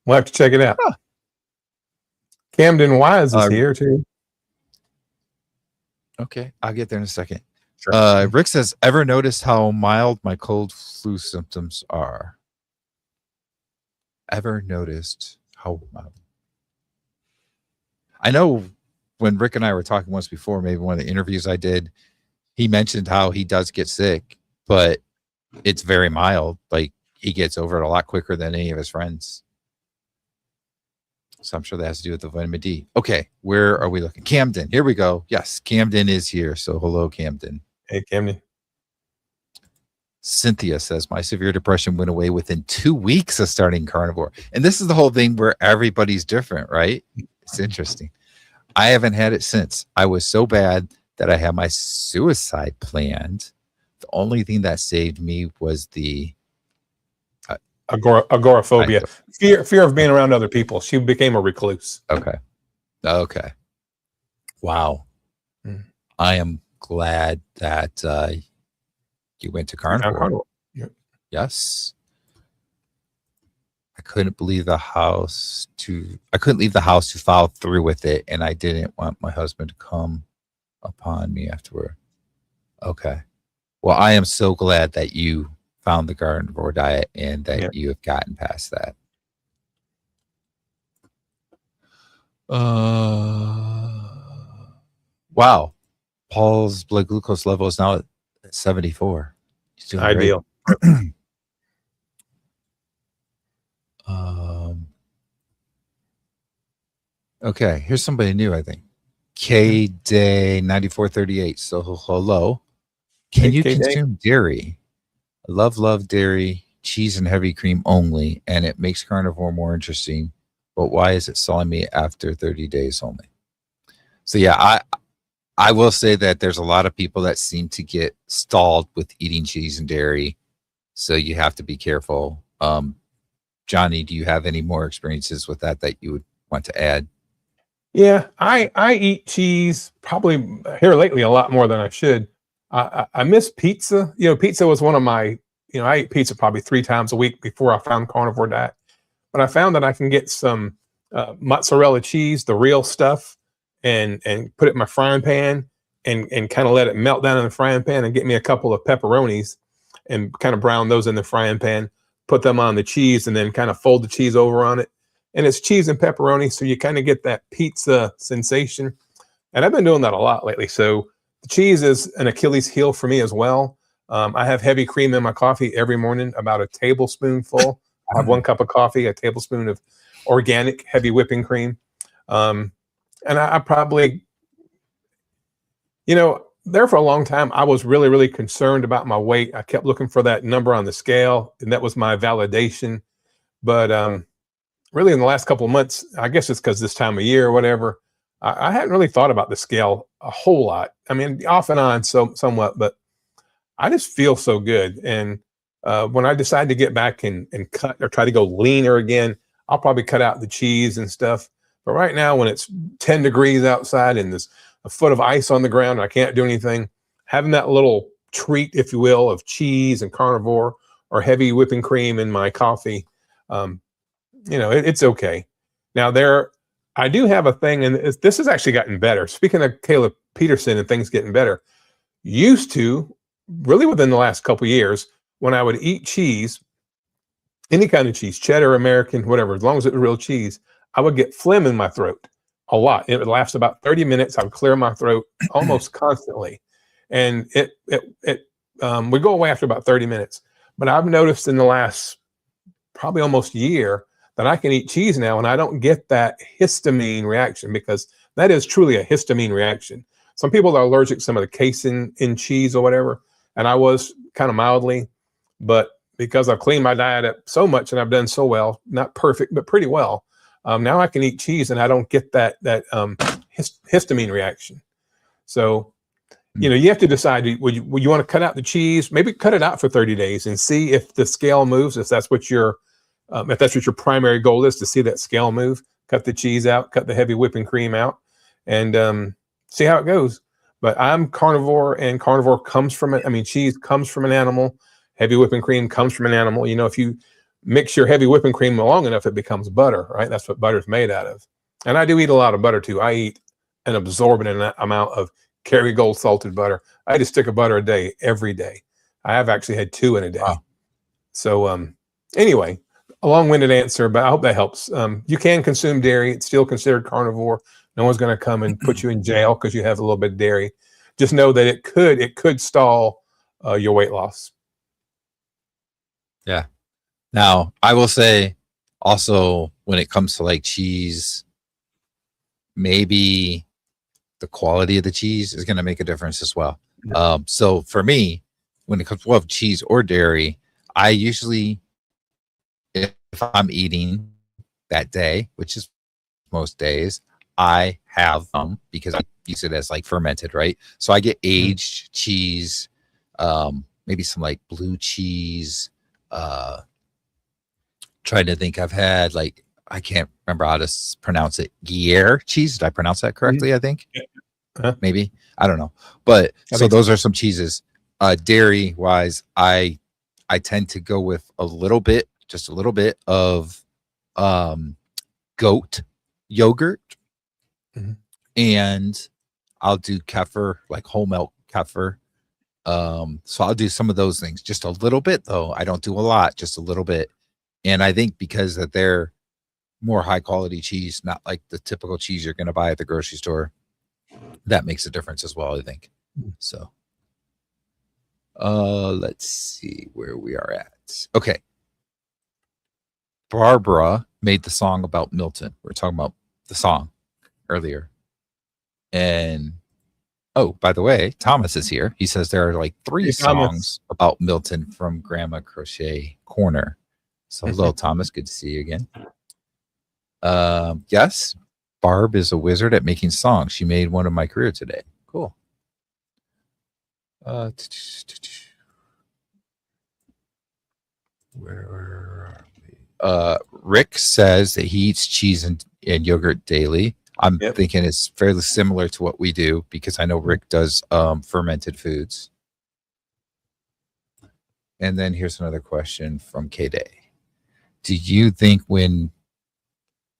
We'll have to check it out. Huh. Camden Wise is here too. Okay, I'll get there in a second. Sure. Rick says, ever noticed how mild my cold flu symptoms are? Ever noticed how mild? I know when Rick and I were talking once before, maybe one of the interviews I did, he mentioned how he does get sick, but it's very mild. Like, he gets over it a lot quicker than any of his friends. So I'm sure that has to do with the vitamin D. Okay, where are we looking? Camden, here we go. Yes, Camden is here. So hello, Camden. Hey, Camden. Cynthia says, my severe depression went away within 2 weeks of starting carnivore. And this is the whole thing where everybody's different, right? It's interesting. I haven't had it since. I was so bad that I had my suicide planned. The only thing that saved me was the agoraphobia, fear of being around other people. She became a recluse. Okay. Wow. I am glad that you went to carnivore. Yep. Yes. I couldn't leave the house to follow through with it, and I didn't want my husband to come upon me afterward. Okay. Well, I am so glad that you found the carnivore diet and that you have gotten past that. Wow. Paul's blood glucose level is now at 74. He's doing ideal. Okay, here's somebody new, I think. K Day 9438. So hello. Can you consume dairy? I love dairy, cheese, and heavy cream only, and it makes carnivore more interesting. but why is it selling me after 30 days only? So yeah, I will say that there's a lot of people that seem to get stalled with eating cheese and dairy. So you have to be careful. Johnny, do you have any more experiences with that you would want to add? Yeah, I eat cheese probably here lately a lot more than I should. I miss pizza. Pizza was one of my, I ate pizza probably 3 times a week before I found carnivore diet. But I found that I can get some mozzarella cheese, the real stuff, and put it in my frying pan and kind of let it melt down in the frying pan and get me a couple of pepperonis and kind of brown those in the frying pan, put them on the cheese, and then kind of fold the cheese over on it. And it's cheese and pepperoni, so you kind of get that pizza sensation. And I've been doing that a lot lately. So the cheese is an Achilles heel for me as well. I have heavy cream in my coffee every morning, about a tablespoonful. I have 1 cup of coffee, a tablespoon of organic heavy whipping cream. And I probably, there for a long time, I was really, really concerned about my weight. I kept looking for that number on the scale, and that was my validation. But really in the last couple of months, I guess it's because this time of year or whatever, I hadn't really thought about the scale a whole lot. I mean, off and on somewhat, but I just feel so good. And when I decide to get back and cut or try to go leaner again, I'll probably cut out the cheese and stuff. But right now, when it's 10 degrees outside and there's a foot of ice on the ground and I can't do anything, having that little treat, if you will, of cheese and carnivore or heavy whipping cream in my coffee, it's okay. Now I do have a thing, and this has actually gotten better. Speaking of Caleb Peterson and things getting better, used to, really within the last couple of years, when I would eat cheese, any kind of cheese, cheddar, American, whatever, as long as it was real cheese, I would get phlegm in my throat a lot. It would last about 30 minutes. I would clear my throat almost constantly. And it would go away after about 30 minutes. But I've noticed in the last probably almost year that I can eat cheese now and I don't get that histamine reaction, because that is truly a histamine reaction. Some people are allergic to some of the casein in cheese or whatever, and I was kind of mildly, but because I've cleaned my diet up so much and I've done so well, not perfect, but pretty well, now I can eat cheese and I don't get that histamine reaction. So, you have to decide, would you want to cut out the cheese, maybe cut it out for 30 days and see if the scale moves, if that's what your primary goal is, to see that scale move. Cut the cheese out, cut the heavy whipping cream out, and see how it goes. But I'm carnivore, and carnivore comes from it. I mean, cheese comes from an animal. Heavy whipping cream comes from an animal. If you mix your heavy whipping cream long enough, it becomes butter, right? That's what butter is made out of. And I do eat a lot of butter too. I eat an absorbent amount of Kerrygold salted butter. I eat a stick of butter a day, every day. I have actually had 2 in a day. Wow. So anyway, a long-winded answer, but I hope that helps. You can consume dairy. It's still considered carnivore. No one's going to come and put you in jail because you have a little bit of dairy. Just know that it could stall your weight loss. Yeah. Now, I will say also, when it comes to like cheese, maybe the quality of the cheese is going to make a difference as well. Yeah. So for me, when it comes to cheese or dairy, I usually, if I'm eating that day, which is most days, I have because I use it as like fermented, right? So I get aged cheese, maybe some like blue cheese. Trying to think, I've had like, I can't remember how to pronounce it. Gruyere cheese. Did I pronounce that correctly? I think maybe, I don't know. But so those are some cheeses. Dairy wise, I tend to go with just a little bit of goat yogurt, and I'll do kefir, like whole milk kefir. So I'll do some of those things, just a little bit though. I don't do a lot, just a little bit. And I think because that they're more high quality cheese, not like the typical cheese you're going to buy at the grocery store, that makes a difference as well, I think. So let's see where we are at. Okay. Barbara made the song about Milton. We were talking about the song earlier. And oh, by the way, Thomas is here. He says there are like 3 songs about Milton from Grandma Crochet Corner. So hello, Thomas. Good to see you again. Yes, Barb is a wizard at making songs. She made one of my career today. Cool. Where are we? Rick says that he eats cheese and yogurt daily. I'm thinking it's fairly similar to what we do because I know Rick does fermented foods. And then here's another question from K-Day. Do you think when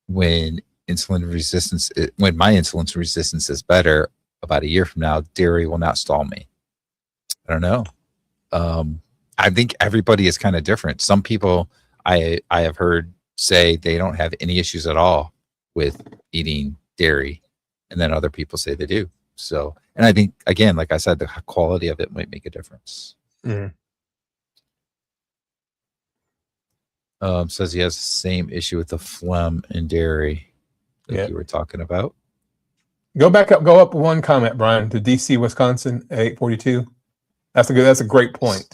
insulin resistance, when my insulin resistance is better about a year from now, dairy will not stall me? I don't know. I think everybody is kind of different. Some people I have heard say they don't have any issues at all with eating dairy, and then other people say they do. So, and I think, again, like I said, the quality of it might make a difference. Says he has the same issue with the phlegm and dairy that you were talking about. Go up one comment, Brian, to DC, Wisconsin, 842. That's a great point.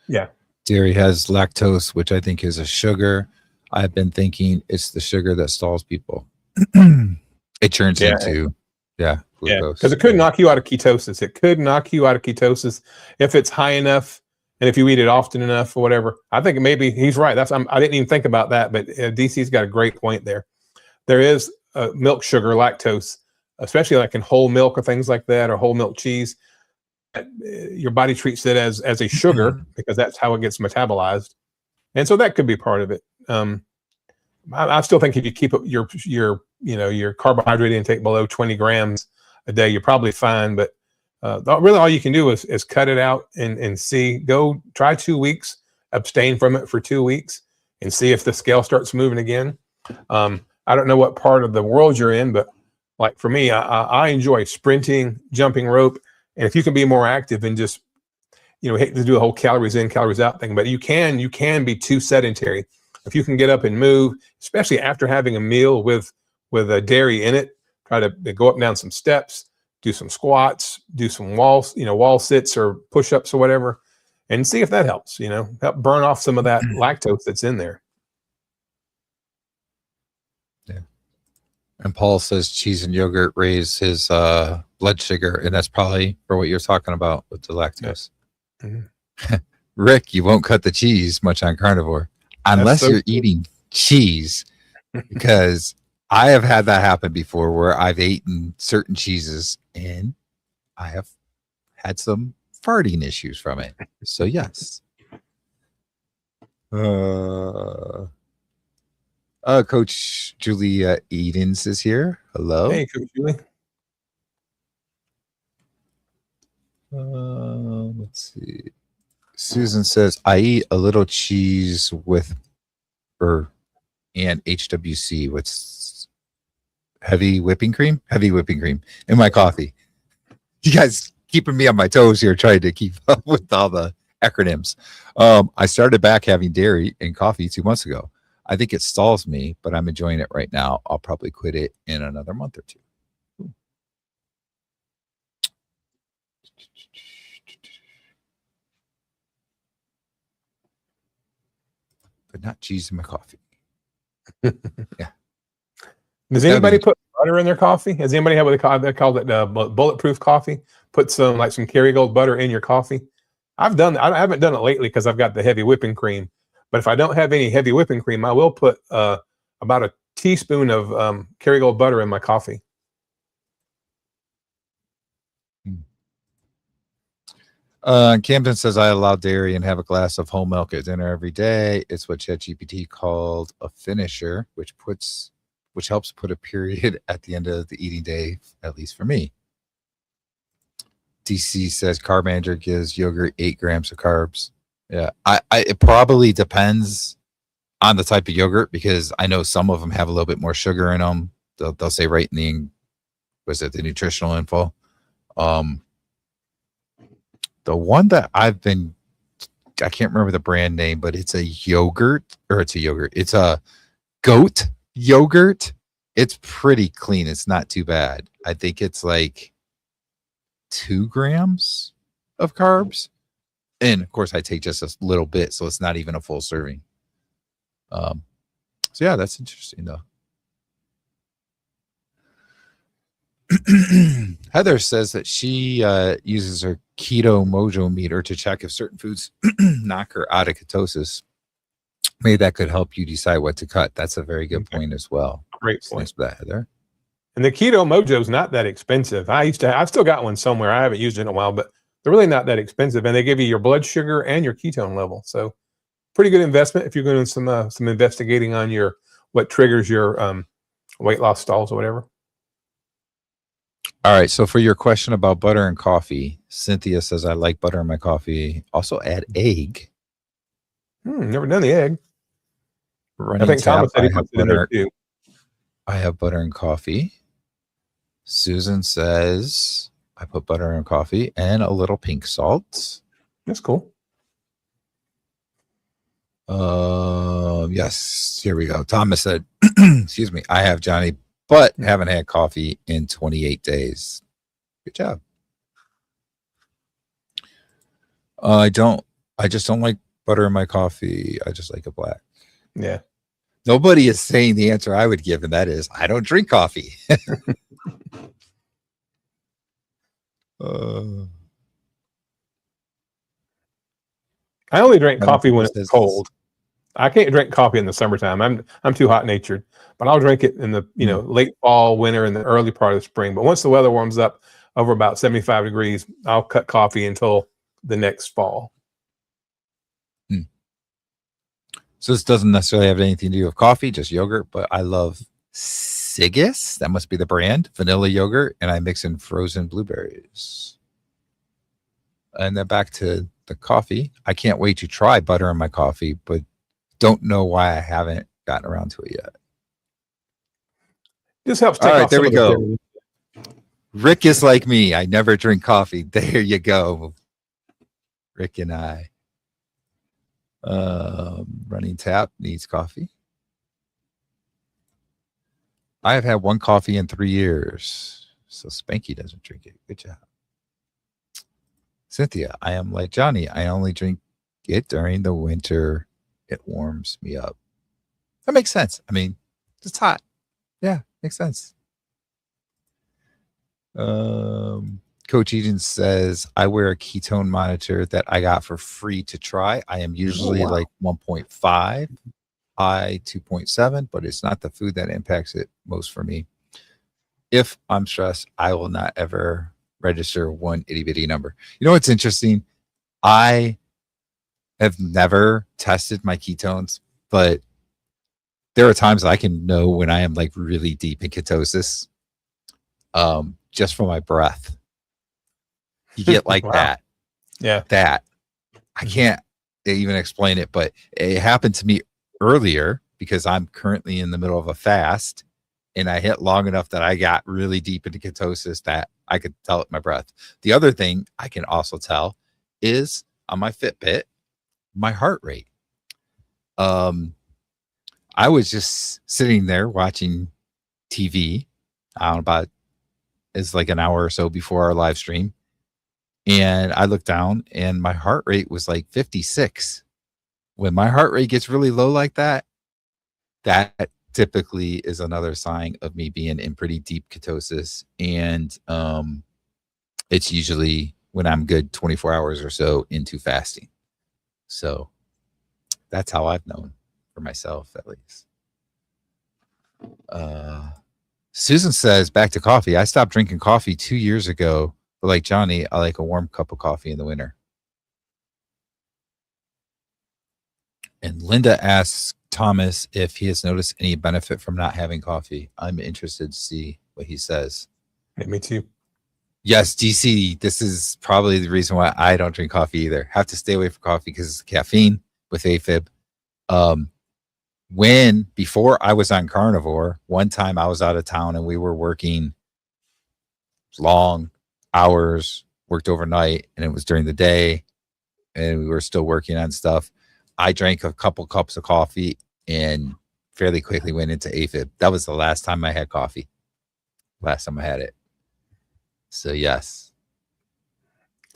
Yeah. Dairy has lactose, which I think is a sugar. I've been thinking it's the sugar that stalls people. It turns into glucose. Because it could knock you out of ketosis. It could knock you out of ketosis if it's high enough, and if you eat it often enough or whatever. I think maybe he's right. I didn't even think about that, but DC's got a great point there. There is milk sugar, lactose, especially like in whole milk or things like that, or whole milk cheese. Your body treats it as a sugar because that's how it gets metabolized, and so that could be part of it. I still think if you keep your carbohydrate intake below 20 grams a day, you're probably fine. But really, all you can do is cut it out and see. Go try 2 weeks, abstain from it for 2 weeks, and see if the scale starts moving again. I don't know what part of the world you're in, but like for me, I enjoy sprinting, jumping rope. And if you can be more active and just, hate to do a whole calories in, calories out thing, but you can be too sedentary. If you can get up and move, especially after having a meal with a dairy in it, try to go up and down some steps, do some squats, do some wall sits or push-ups or whatever, and see if that helps, help burn off some of that lactose that's in there. Yeah. And Paul says cheese and yogurt raise his blood sugar, and that's probably for what you're talking about with the lactose. Yeah. Mm-hmm. Rick, you won't cut the cheese much on Carnivore unless you're eating cheese, because I have had that happen before where I've eaten certain cheeses and I have had some farting issues from it. So yes. Coach Julia Edens is here. Hello. Hey, Coach Julie. Let's see. Susan says, I eat a little cheese with and HWC with heavy whipping cream in my coffee. You guys keeping me on my toes here, trying to keep up with all the acronyms. I started back having dairy in coffee 2 months ago. I think it stalls me, but I'm enjoying it right now. I'll probably quit it in another month or two. But not cheese in my coffee. Yeah. Does anybody put butter in their coffee? Has anybody had what they call it bulletproof coffee? Put some Kerrygold butter in your coffee. I haven't done it lately because I've got the heavy whipping cream. But if I don't have any heavy whipping cream, I will put about a teaspoon of Kerrygold butter in my coffee. Camden says, I allow dairy and have a glass of whole milk at dinner every day. It's what ChatGPT called a finisher, which helps put a period at the end of the eating day, at least for me. DC says Carb Manager gives yogurt 8 grams of carbs. Yeah, it probably depends on the type of yogurt, because I know some of them have a little bit more sugar in them. They'll say right in the nutritional info. The one that I can't remember the brand name, but it's a yogurt, or it's a yogurt. It's a goat yogurt. It's pretty clean. It's not too bad. I think it's like 2 grams of carbs. And of course I take just a little bit, so it's not even a full serving. So yeah, that's interesting though. Heather says that she uses her keto mojo meter to check if certain foods knock her out of ketosis. Maybe that could help you decide what to cut. That's a very good point as well. Great So point. thanks for that, Heather. And the Keto Mojo is not that expensive. I've still got one somewhere. I haven't used it in a while, but they're really not that expensive. And they give you your blood sugar and your ketone level. So pretty good investment if you're doing some investigating on what triggers your weight loss stalls or whatever. All right. So for your question about butter and coffee, Cynthia says, I like butter in my coffee. Also add egg. Never done the egg. Running I think tap, Thomas said he puts it in there too. I have butter and coffee. Susan says, I put butter in coffee and a little pink salt. That's cool. Yes, here we go. Thomas said, excuse me, I have, Johnny, but haven't had coffee in 28 days. Good job. I just don't like butter in my coffee. I just like it black. Yeah. Nobody is saying the answer I would give, and that is, I don't drink coffee. I only drink coffee when it's cold. I can't drink coffee in the summertime. I'm too hot natured, but I'll drink it in the late fall, winter, and the early part of the spring. But once the weather warms up over about 75 degrees, I'll cut coffee until the next fall. So this doesn't necessarily have anything to do with coffee, just yogurt, but I love Sigis. That must be the brand. Vanilla yogurt, and I mix in frozen blueberries. And then back to the coffee. I can't wait to try butter in my coffee, but don't know why I haven't gotten around to it yet. This helps. All right, there we go. Rick is like me. I never drink coffee. There you go. Rick and I. Running tap needs coffee. I have had one coffee in 3 years. So Spanky doesn't drink it. Good job. Cynthia, I am like Johnny. I only drink it during the winter. It warms me up. That makes sense. I mean, it's hot. Yeah, makes sense. Coach Eden says, I wear a ketone monitor that I got for free to try. I am usually like 1.5, I 2.7, but it's not the food that impacts it most for me. If I'm stressed, I will not ever register one itty bitty number. You know what's interesting? I have never tested my ketones, but there are times I can know when I am like really deep in ketosis, just from my breath. You get like that. Yeah. That I can't even explain it, but it happened to me earlier because I'm currently in the middle of a fast and I hit long enough that I got really deep into ketosis that I could tell it in my breath. The other thing I can also tell is on my Fitbit, my heart rate. I was just sitting there watching TV, about it's like an hour or so before our live stream. And I looked down and my heart rate was like 56. When my heart rate gets really low like that, that typically is another sign of me being in pretty deep ketosis. And it's usually when I'm good 24 hours or so into fasting. So that's how I've known for myself, at least. Susan says, back to coffee. I stopped drinking coffee 2 years ago. But like Johnny, I like a warm cup of coffee in the winter. And Linda asks Thomas if he has noticed any benefit from not having coffee. I'm interested to see what he says. Yeah, me too. Yes, DC, this is probably the reason why I don't drink coffee either. Have to stay away from coffee because it's caffeine with AFib. Before I was on Carnivore, one time I was out of town and we were working long hours, worked overnight, and it was during the day and we were still working on stuff. I drank a couple cups of coffee and fairly quickly went into AFib. That was the last time I had coffee. Last time I had it. So yes.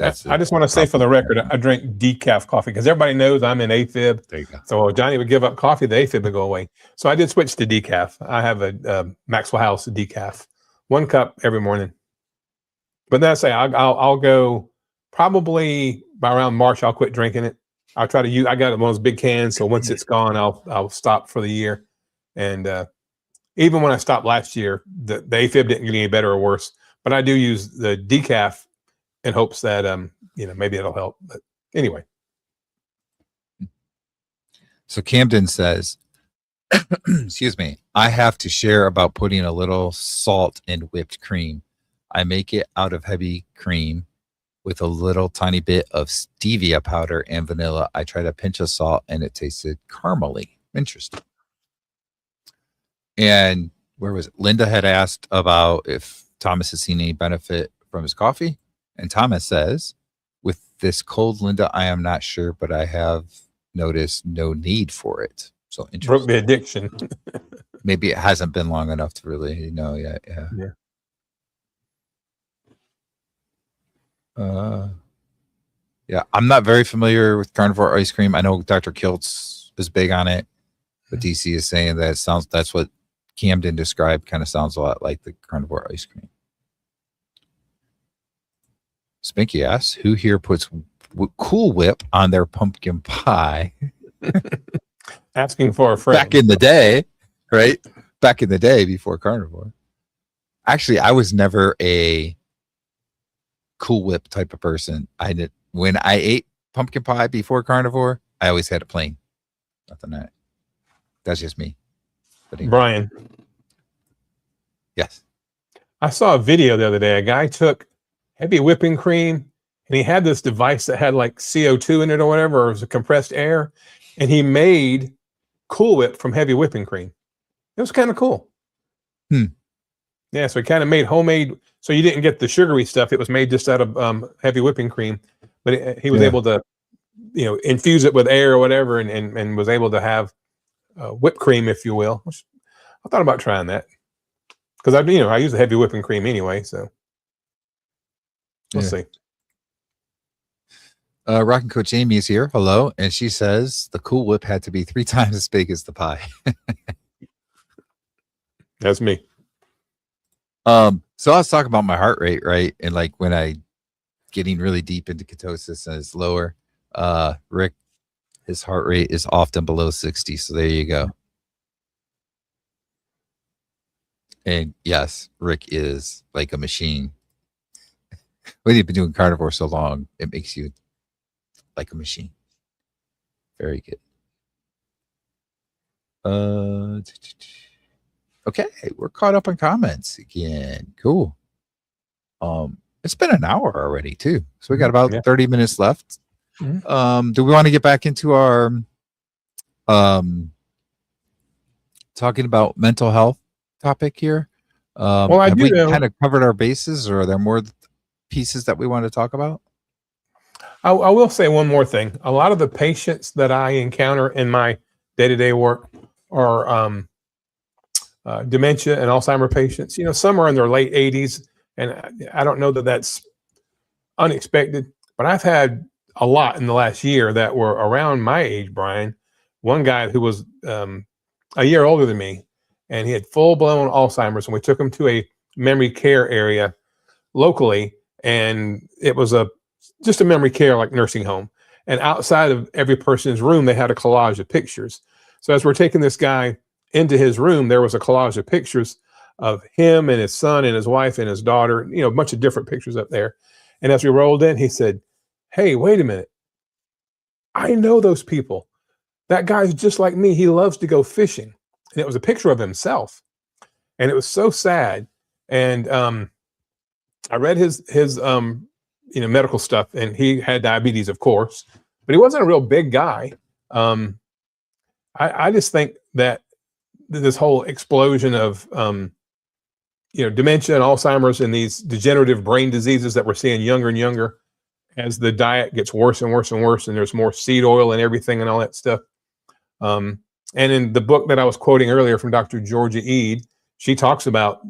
I just want to say for the record, I drink decaf coffee because everybody knows I'm in AFib. There you go. So Johnny would give up coffee, the AFib would go away. So I did switch to decaf. I have a Maxwell House decaf 1 cup every morning. But then I say I'll go probably by around March. I'll quit drinking it. I'll try to use. I got one of those big cans, so once it's gone, I'll stop for the year. And even when I stopped last year, the AFib didn't get any better or worse. But I do use the decaf in hopes that maybe it'll help. But anyway. So Camden says, excuse me, I have to share about putting a little salt in whipped cream. I make it out of heavy cream with a little tiny bit of stevia powder and vanilla. I tried a pinch of salt and it tasted caramely. Interesting. And where was it? Linda had asked about if Thomas has seen any benefit from his coffee. And Thomas says, with this cold, Linda, I am not sure, but I have noticed no need for it. So interesting. Broke the addiction. Maybe it hasn't been long enough to really know yet. Yeah. Yeah, I'm not very familiar with carnivore ice cream. I know Dr. Kiltz is big on it, but DC is saying that that's what Camden described, kind of sounds a lot like the carnivore ice cream. Spinky asks, who here puts Cool Whip on their pumpkin pie? Asking for a friend. Back in the day, right? Back in the day before carnivore. Actually, I was never a Cool Whip type of person. When I ate pumpkin pie before carnivore, I always had it plain. Nothing that. That's just me. But anyway. Brian. Yes. I saw a video the other day. A guy took heavy whipping cream and he had this device that had like CO2 in it or whatever, or it was a compressed air, and he made Cool Whip from heavy whipping cream. It was kind of cool. Yeah, so he kind of made homemade, so you didn't get the sugary stuff. It was made just out of heavy whipping cream, but he was able to, infuse it with air or whatever, and was able to have whipped cream, if you will. Which I thought about trying that because I use the heavy whipping cream anyway, so we'll see. Rockin' Coach Amy is here. Hello. And she says the Cool Whip had to be 3 times as big as the pie. That's me. So I was talking about my heart rate, right? And like when I getting really deep into ketosis and it's lower, Rick, his heart rate is often below 60. So there you go. And yes, Rick is like a machine. When you've been doing carnivore so long, it makes you like a machine. Very good. Okay, we're caught up on comments again. Cool. It's been an hour already too, so we got about 30 minutes left. Do we want to get back into our talking about mental health topic here? Well, have we kind of covered our bases, or are there more pieces that we want to talk about? I will say one more thing. A lot of the patients that I encounter in my day-to-day work are dementia and Alzheimer patients. Some are in their late 80s, and I don't know that that's unexpected, but I've had a lot in the last year that were around my age, Brian. One guy who was a year older than me, and he had full-blown Alzheimer's, and we took him to a memory care area locally, and it was just a memory care like nursing home. And outside of every person's room, they had a collage of pictures. So as we're taking this guy into his room, there was a collage of pictures of him and his son and his wife and his daughter, a bunch of different pictures up there. And as we rolled in, he said, "Hey, wait a minute. I know those people. That guy's just like me. He loves to go fishing." And it was a picture of himself. And it was so sad. And I read his medical stuff, and he had diabetes, of course, but he wasn't a real big guy. I just think that this whole explosion of dementia and Alzheimer's and these degenerative brain diseases that we're seeing younger and younger as the diet gets worse and worse and worse, and there's more seed oil and everything and all that stuff. And in the book that I was quoting earlier from Dr. Georgia Ede, she talks about,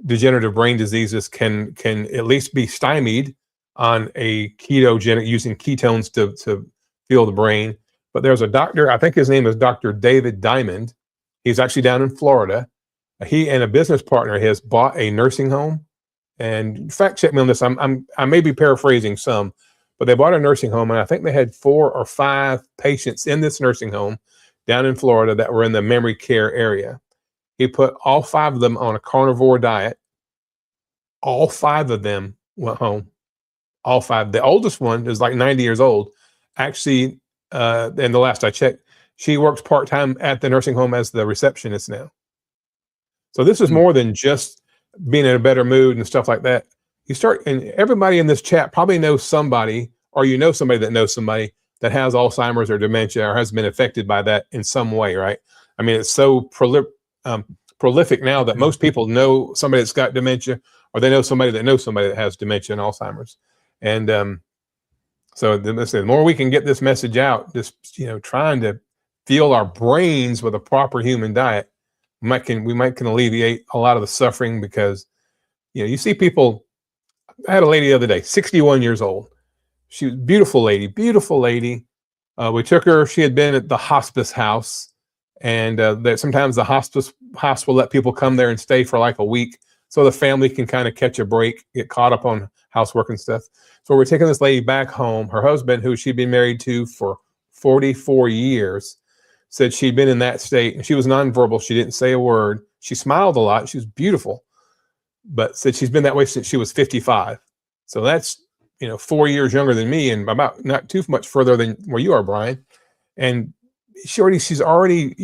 degenerative brain diseases can at least be stymied on a ketogenic, using ketones to fuel the brain. But there's a doctor, I think his name is Dr. David Diamond. He's actually down in Florida, He and a business partner has bought a nursing home. And fact check me on this. I may be paraphrasing some, but they bought a nursing home, and I think they had 4 or 5 patients in this nursing home down in Florida that were in the memory care area. He put all 5 of them on a carnivore diet. All 5 of them went home. All 5. The oldest one is like 90 years old. Actually, and the last I checked, she works part-time at the nursing home as the receptionist now. So this is more than just being in a better mood and stuff like that. You start, and everybody in this chat probably knows somebody, or you know somebody that knows somebody that has Alzheimer's or dementia or has been affected by that in some way, right? I mean, it's so prolific now that most people know somebody that's got dementia, or they know somebody that has dementia and Alzheimer's. And so the more we can get this message out, just trying to fuel our brains with a proper human diet, we might can alleviate a lot of the suffering, because you see people. I had a lady the other day, 61 years old. She was a beautiful lady. We took her. She had been at the hospice house, and that sometimes the hospice house will let people come there and stay for like a week, so the family can kind of catch a break, get caught up on housework and stuff. So we're taking this lady back home. Her husband, who she'd been married to for 44 years, said she'd been in that state, and she was nonverbal. She didn't say a word. She smiled a lot. She was beautiful, but said she's been that way since she was 55. So that's 4 years younger than me, and about not too much further than where you are, Brian. And she's already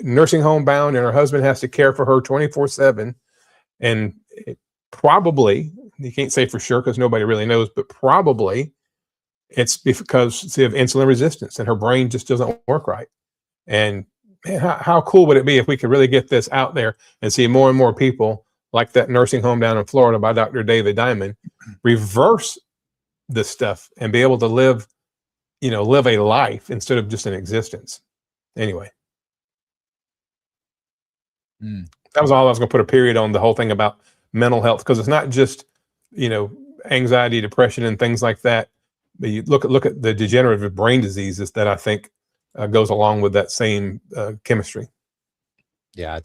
nursing home bound, and her husband has to care for her 24/7. And probably, you can't say for sure because nobody really knows, but probably it's because she has insulin resistance and her brain just doesn't work right. And man, how cool would it be if we could really get this out there and see more and more people like that nursing home down in Florida by Dr. David Diamond reverse this stuff and be able to live a life instead of just an existence. Anyway. That was all I was going to put a period on the whole thing about mental health, because it's not just, anxiety, depression, and things like that. But you look at the degenerative brain diseases that I think goes along with that same chemistry. Yeah,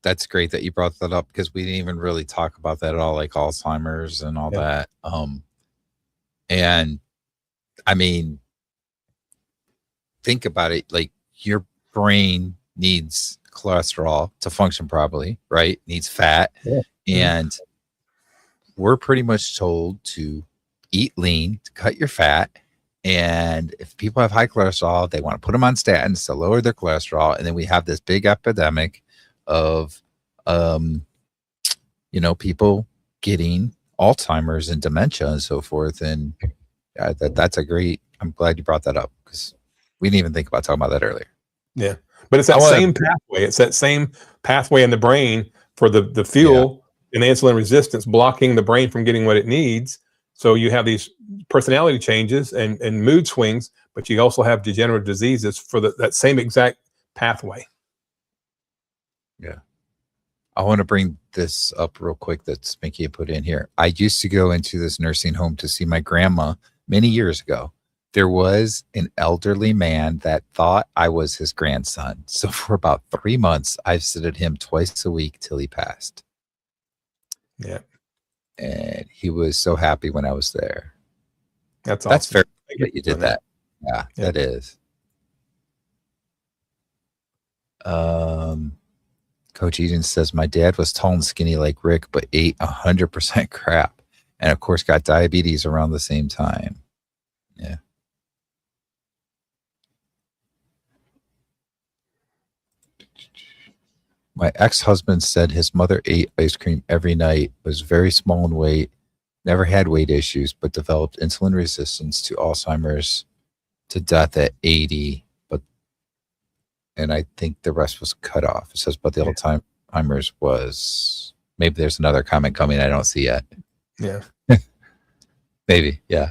that's great that you brought that up, because we didn't even really talk about that at all, like Alzheimer's and all that. And I mean, think about it, like your brain needs cholesterol to function properly, right? Needs fat. Yeah. And we're pretty much told to eat lean, to cut your fat. And if people have high cholesterol, they want to put them on statins to lower their cholesterol. And then we have this big epidemic of, people getting Alzheimer's and dementia and so forth. And that's a great, I'm glad you brought that up, because we didn't even think about talking about that earlier. Yeah. But it's that same pathway. It's that same pathway in the brain for the fuel and the insulin resistance, blocking the brain from getting what it needs. So you have these personality changes and mood swings, but you also have degenerative diseases for that same exact pathway. Yeah. I want to bring this up real quick that Spanky put in here. I used to go into this nursing home to see my grandma many years ago. There was an elderly man that thought I was his grandson. So for about 3 months, I visited him twice a week till he passed. Yeah. And he was so happy when I was there. That's awesome. That's fair that you did that. Yeah, that is. Coach Eden says, my dad was tall and skinny like Rick, but ate 100% crap. And of course got diabetes around the same time. Yeah. My ex-husband said his mother ate ice cream every night, was very small in weight, never had weight issues, but developed insulin resistance to Alzheimer's to death at 80. And I think the rest was cut off. It says, but the Alzheimer's was, maybe there's another comment coming I don't see yet. Yeah. Maybe. Yeah.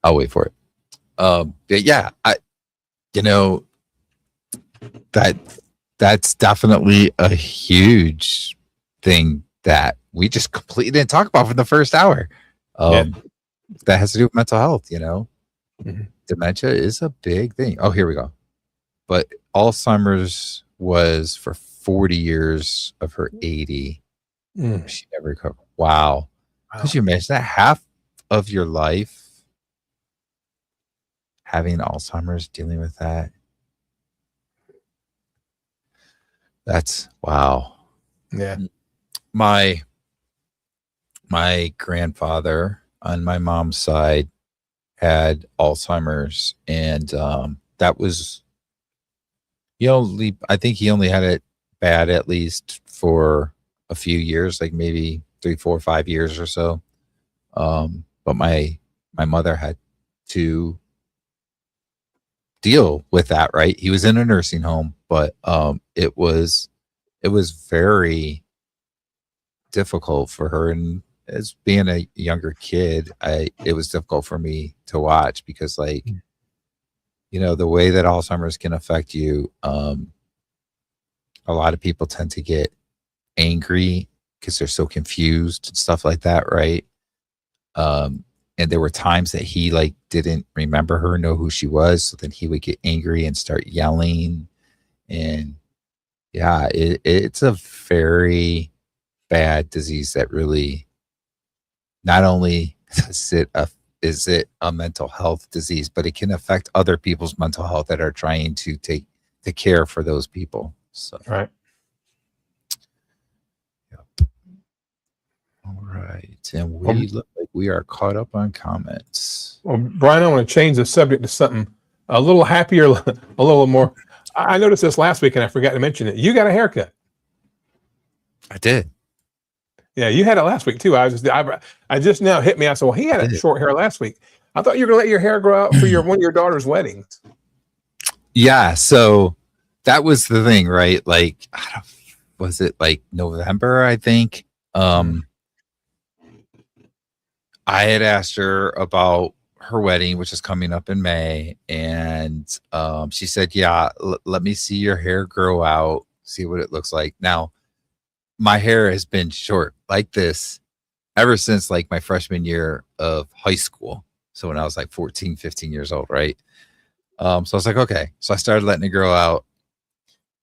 I'll wait for it. Yeah. That's definitely a huge thing that we just completely didn't talk about for the first hour. That has to do with mental health, Dementia is a big thing. Oh, here we go. But Alzheimer's was for 40 years of her 80. Mm. She never recovered. Wow. Could you imagine that? Half of your life having Alzheimer's, dealing with that. That's wow. Yeah. My grandfather on my mom's side had Alzheimer's, and that was I think he only had it bad at least for a few years, like maybe 3, 4, 5 years or so. But my mother had to deal with that, right? He was in a nursing home, but it was very difficult for her. And as being a younger kid, it was difficult for me to watch because, like, the way that Alzheimer's can affect you, a lot of people tend to get angry because they're so confused and stuff like that, right? And there were times that he like didn't remember her, know who she was, so then he would get angry and start yelling. And yeah, it's a very bad disease that really not only is it a mental health disease, but it can affect other people's mental health that are trying to take the care for those people. So Right. All right. And we look like we are caught up on comments. Well, Brian, I want to change the subject to something a little happier, a little more. I noticed this last week and I forgot to mention it. You got a haircut. I did. Yeah, you had it last week too. I just now hit me. I said, well, he had short hair last week. I thought you were going to let your hair grow out for one of your daughter's weddings. Yeah. So that was the thing, right? Like, was it like November, I think? I had asked her about her wedding, which is coming up in May. And she said, yeah, let me see your hair grow out, see what it looks like. Now, my hair has been short like this ever since like my freshman year of high school. So when I was like 14, 15 years old, right? So I was like, okay. So I started letting it grow out.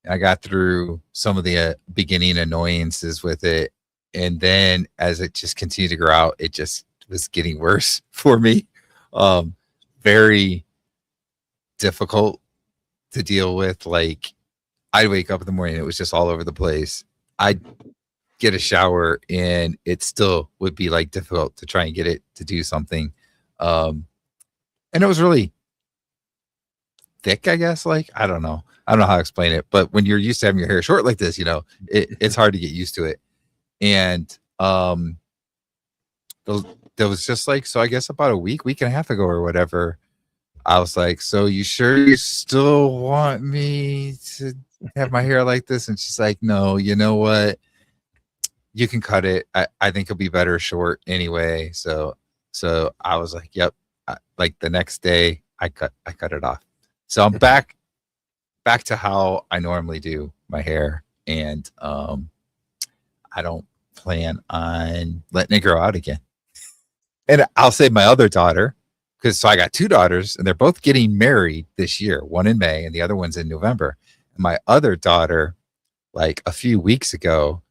I got through some of the beginning annoyances with it. And then as it just continued to grow out, it just was getting worse for me. Very difficult to deal with. Like, I'd wake up in the morning, it was just all over the place. I'd get a shower and it still would be like difficult to try and get it to do something. And it was really thick, I guess. Like, I don't know how to explain it, but when you're used to having your hair short like this, it's hard to get used to it. And there was just like, so I guess about a week and a half ago or whatever, I was like, so you sure you still want me to have my hair like this? And she's like, no, you know what? You can cut it. I think it'll be better short anyway. So I was like, yep. Like the next day I cut it off. So I'm back to how I normally do my hair. And I don't plan on letting it grow out again. And I'll say my other daughter, so I got 2 daughters and they're both getting married this year, one in May and the other one's in November. And my other daughter, like a few weeks ago,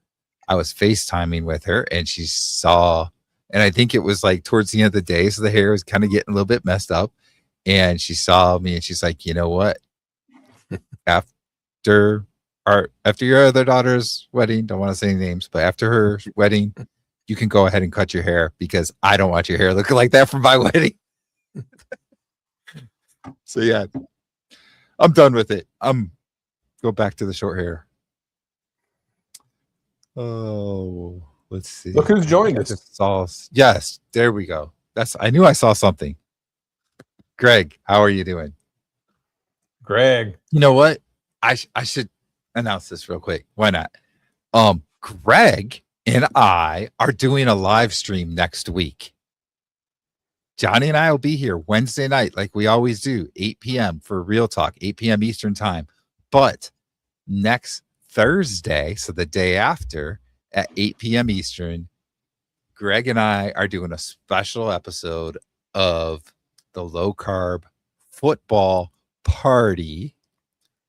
I was FaceTiming with her and she saw, and I think it was like towards the end of the day, so the hair was kind of getting a little bit messed up. And she saw me and she's like, you know what? After your other daughter's wedding, don't want to say any names, but after her wedding, you can go ahead and cut your hair because I don't want your hair looking like that for my wedding. So yeah, I'm done with it. Go back to the short hair. Oh, let's see. Look who's joined us. Yes, there we go. I knew I saw something. Greg, how are you doing? Greg. You know what? I should announce this real quick. Why not? Greg and I are doing a live stream next week. Johnny and I will be here Wednesday night, like we always do, 8 p.m. for Real Talk, 8 p.m. Eastern time. But next Thursday, so the day after, at 8 p.m. Eastern, Greg and I are doing a special episode of the Low Carb Football Party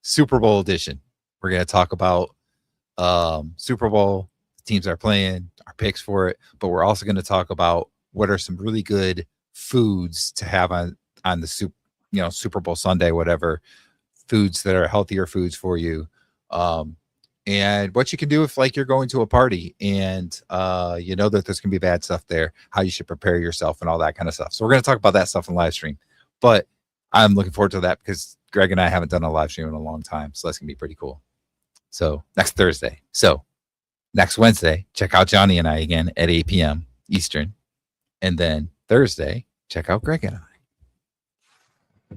Super Bowl edition. We're going to talk about Super Bowl, the teams are playing, our picks for it, but we're also going to talk about what are some really good foods to have on the Super Bowl Sunday, whatever foods that are healthier foods for you. And what you can do if like you're going to a party and you know that there's gonna be bad stuff there, how you should prepare yourself and all that kind of stuff. So we're gonna talk about that stuff in live stream. But I'm looking forward to that because Greg and I haven't done a live stream in a long time. So that's gonna be pretty cool. So next Thursday. So next Wednesday, check out Johnny and I again at 8 p.m. Eastern. And then Thursday, check out Greg and I.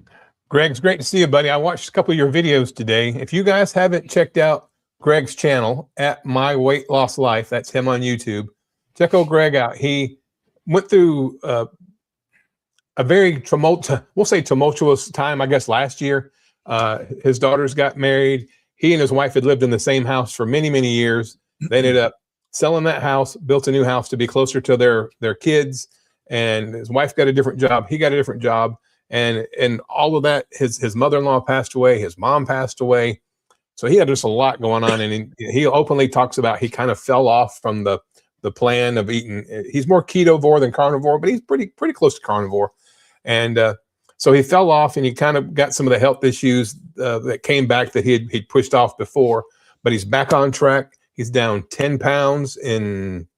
Greg, it's great to see you, buddy. I watched a couple of your videos today. If you guys haven't checked out Greg's channel at My Weight Loss Life, that's him on YouTube, check old Greg out. He went through a very tumultuous time, I guess, last year. His daughters got married. He and his wife had lived in the same house for many, many years. They ended up selling that house, built a new house to be closer to their kids. And his wife got a different job. He got a different job. And all of that, his mother-in-law passed away. His mom passed away. So he had just a lot going on. And he openly talks about he kind of fell off from the plan of eating. He's more ketovore than carnivore, but he's pretty close to carnivore. And so he fell off and he kind of got some of the health issues that came back that he'd pushed off before. But he's back on track. He's down 10 pounds in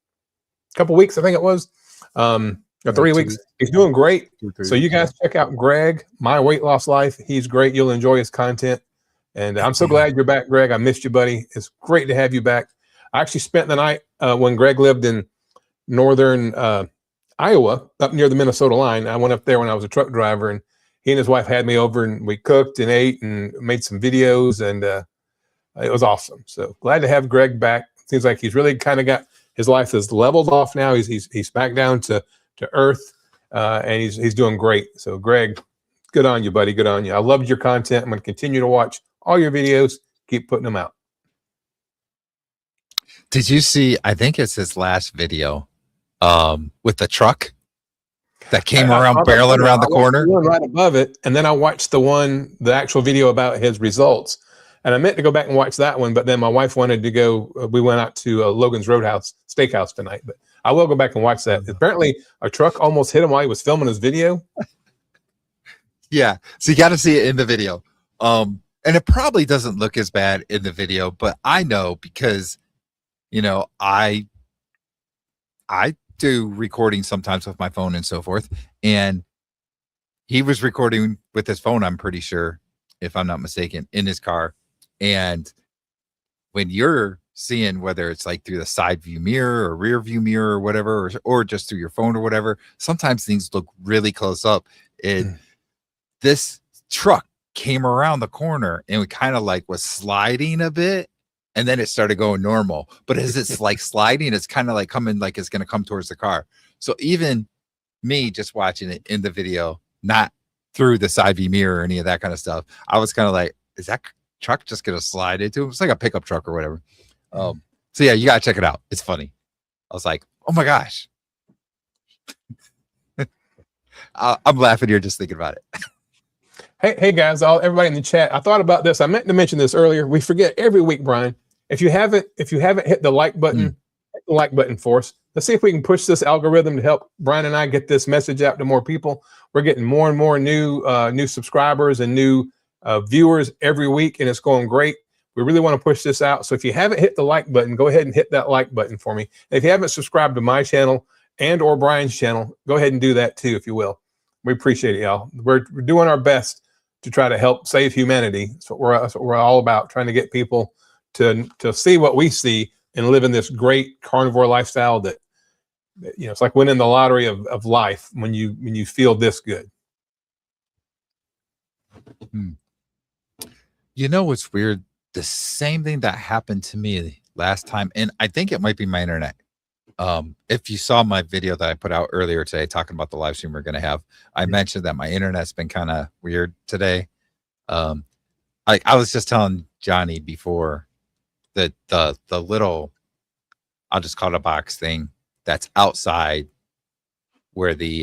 a couple weeks, I think it was. Or 3 weeks. He's doing great. So you guys check out Greg, My Weight Loss Life. He's great. You'll enjoy his content. And I'm so glad you're back, Greg. I missed you, buddy. It's great to have you back. I actually spent the night when Greg lived in northern Iowa, up near the Minnesota line. I went up there when I was a truck driver, and he and his wife had me over, and we cooked and ate and made some videos, and it was awesome. So glad to have Greg back. Seems like he's really kind of got his life is leveled off now. He's back down to earth, and he's doing great. So Greg, good on you, buddy. Good on you. I loved your content. I'm going to continue to watch all your videos. Keep putting them out. Did you see, I think it's his last video with the truck that came around barreling around the corner? Right above it. And then I watched the actual video about his results. And I meant to go back and watch that one, but then my wife wanted to go. We went out to Logan's Roadhouse Steakhouse tonight, but I will go back and watch that. Apparently a truck almost hit him while he was filming his video. Yeah. So you got to see it in the video. And it probably doesn't look as bad in the video, but I know because, I do recording sometimes with my phone and so forth. And he was recording with his phone, I'm pretty sure, if I'm not mistaken, in his car. And when you're seeing whether it's like through the side view mirror or rear view mirror or whatever, or just through your phone or whatever, sometimes things look really close up. And this truck came around the corner and it kind of like was sliding a bit, and then it started going normal. But as it's like sliding, it's kind of like coming, like it's going to come towards the car. So even me just watching it in the video, not through the side view mirror or any of that kind of stuff, I was kind of like, is that truck just going to slide into him? It's like a pickup truck or whatever. So yeah, you got to check it out. It's funny. I was like, oh my gosh. I'm laughing here just thinking about it. Hey guys, everybody in the chat. I thought about this. I meant to mention this earlier. We forget every week, Brian. If you haven't hit the like button, hit the like button for us. Let's see if we can push this algorithm to help Brian and I get this message out to more people. We're getting more and more new subscribers and new viewers every week, and it's going great. We really want to push this out. So if you haven't hit the like button, go ahead and hit that like button for me. And if you haven't subscribed to my channel and or Brian's channel, go ahead and do that too, if you will. We appreciate it, y'all. We're doing our best to try to help save humanity. That's what we're all about, trying to get people to see what we see and live in this great carnivore lifestyle that it's like winning the lottery of life when you feel this good. You know what's weird? The same thing that happened to me last time, and I think it might be my internet. If you saw my video that I put out earlier today talking about the live stream we're going to have, I mentioned that my internet's been kind of weird today. I was just telling Johnny before that the little, I'll just call it a box thing that's outside where the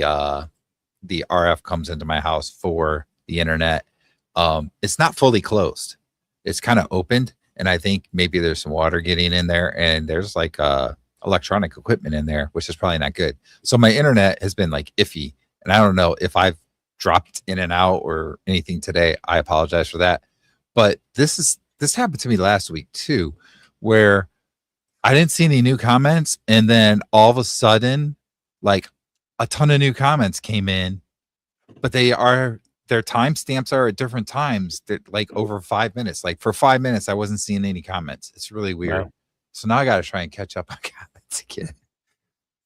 RF comes into my house for the internet. It's not fully closed. It's kind of opened, and I think maybe there's some water getting in there, and there's like electronic equipment in there, which is probably not good. So my internet has been like iffy, and I don't know if I've dropped in and out or anything today. I apologize for that. But this happened to me last week too, where I didn't see any new comments, and then all of a sudden, like a ton of new comments came in, but their timestamps are at different times. They're like over 5 minutes. Like for 5 minutes, I wasn't seeing any comments. It's really weird. Wow. So now I got to try and catch up on comments again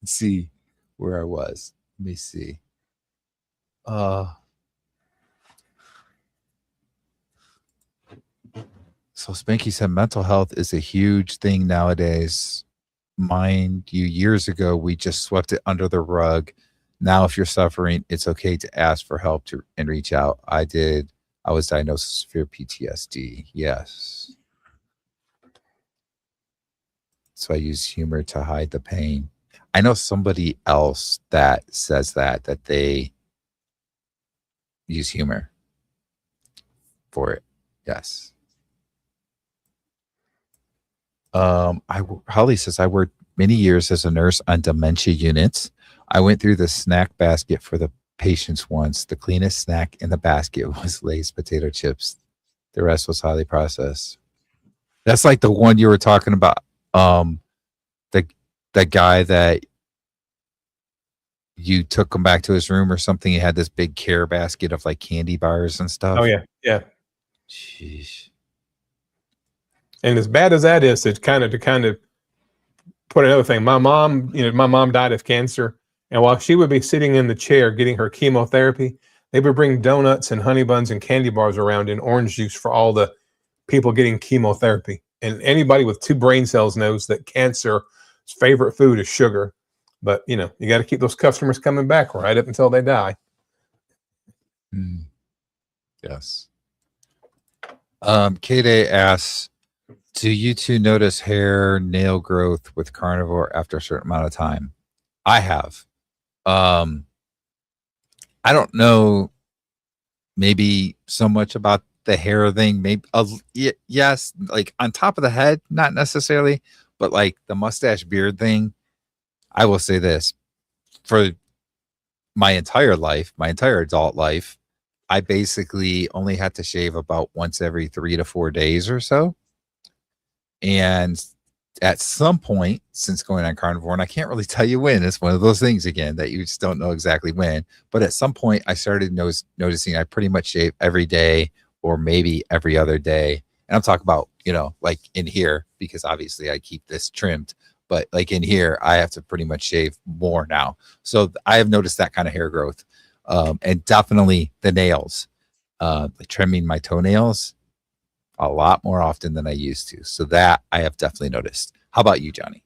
and see where I was. Let me see. So Spanky said mental health is a huge thing nowadays. Mind you, years ago, we just swept it under the rug. Now, if you're suffering, it's okay to ask for help and reach out. I did. I was diagnosed with severe PTSD. Yes. So I use humor to hide the pain. I know somebody else that says that they use humor for it. Yes. Holly says, I worked many years as a nurse on dementia units. I went through the snack basket for the patients once. The cleanest snack in the basket was Lay's potato chips. The rest was highly processed. That's like the one you were talking about. The guy that you took him back to his room or something. He had this big care basket of like candy bars and stuff. Oh yeah, yeah. Jeez. And as bad as that is, to kind of put another thing, my mom died of cancer, and while she would be sitting in the chair getting her chemotherapy, they would bring donuts and honey buns and candy bars around in orange juice for all the people getting chemotherapy. And anybody with 2 brain cells knows that cancer's favorite food is sugar. But you got to keep those customers coming back right up until they die. Yes. K-Day asks, do you two notice hair nail growth with Carnivore after a certain amount of time? I have. I don't know maybe so much about the hair thing. Maybe yes, like on top of the head, not necessarily, but like the mustache beard thing. I will say this, for my entire adult life, I basically only had to shave about once every 3 to 4 days or so. And at some point, since going on Carnivore, and I can't really tell you when, it's one of those things again that you just don't know exactly when, but at some point I started noticing I pretty much shave every day or maybe every other day. And I'm talking about, like in here, because obviously I keep this trimmed, but like in here, I have to pretty much shave more now. So I have noticed that kind of hair growth. And definitely the nails, like trimming my toenails a lot more often than I used to. So that I have definitely noticed. How about you, Johnny?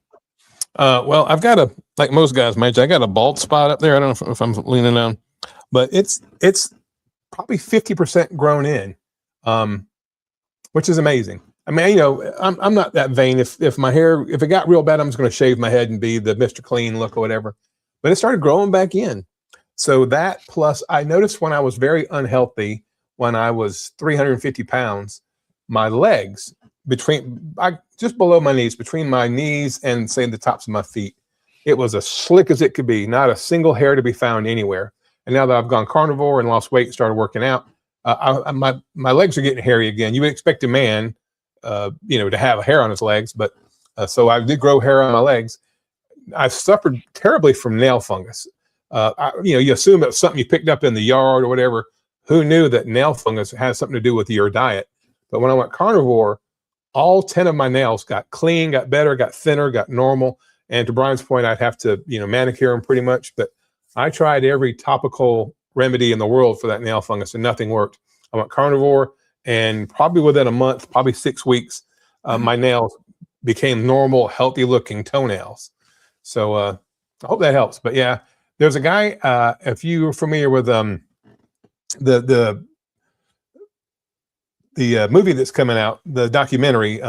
Well, I've got like most guys, Mike, I got a bald spot up there. I don't know if I'm leaning down, but it's probably 50% grown in, which is amazing. I mean, I'm not that vain. If my hair, if it got real bad, I'm just going to shave my head and be the Mr. Clean look or whatever. But it started growing back in. So that plus I noticed when I was very unhealthy, when I was 350 pounds, my legs just below my knees, between my knees and say the tops of my feet, it was as slick as it could be, not a single hair to be found anywhere. And now that I've gone carnivore and lost weight and started working out, my legs are getting hairy again. You would expect a man, to have a hair on his legs, but so I did grow hair on my legs. I've suffered terribly from nail fungus. You assume it's something you picked up in the yard or whatever. Who knew that nail fungus has something to do with your diet? But when I went carnivore, all 10 of my nails got clean, got better, got thinner, got normal. And to Brian's point, I'd have to, manicure them pretty much. But I tried every topical remedy in the world for that nail fungus and nothing worked. I went carnivore, and probably within a month, probably 6 weeks, my nails became normal, healthy looking toenails. So I hope that helps. But yeah, there's a guy, if you're familiar with the movie that's coming out, the documentary,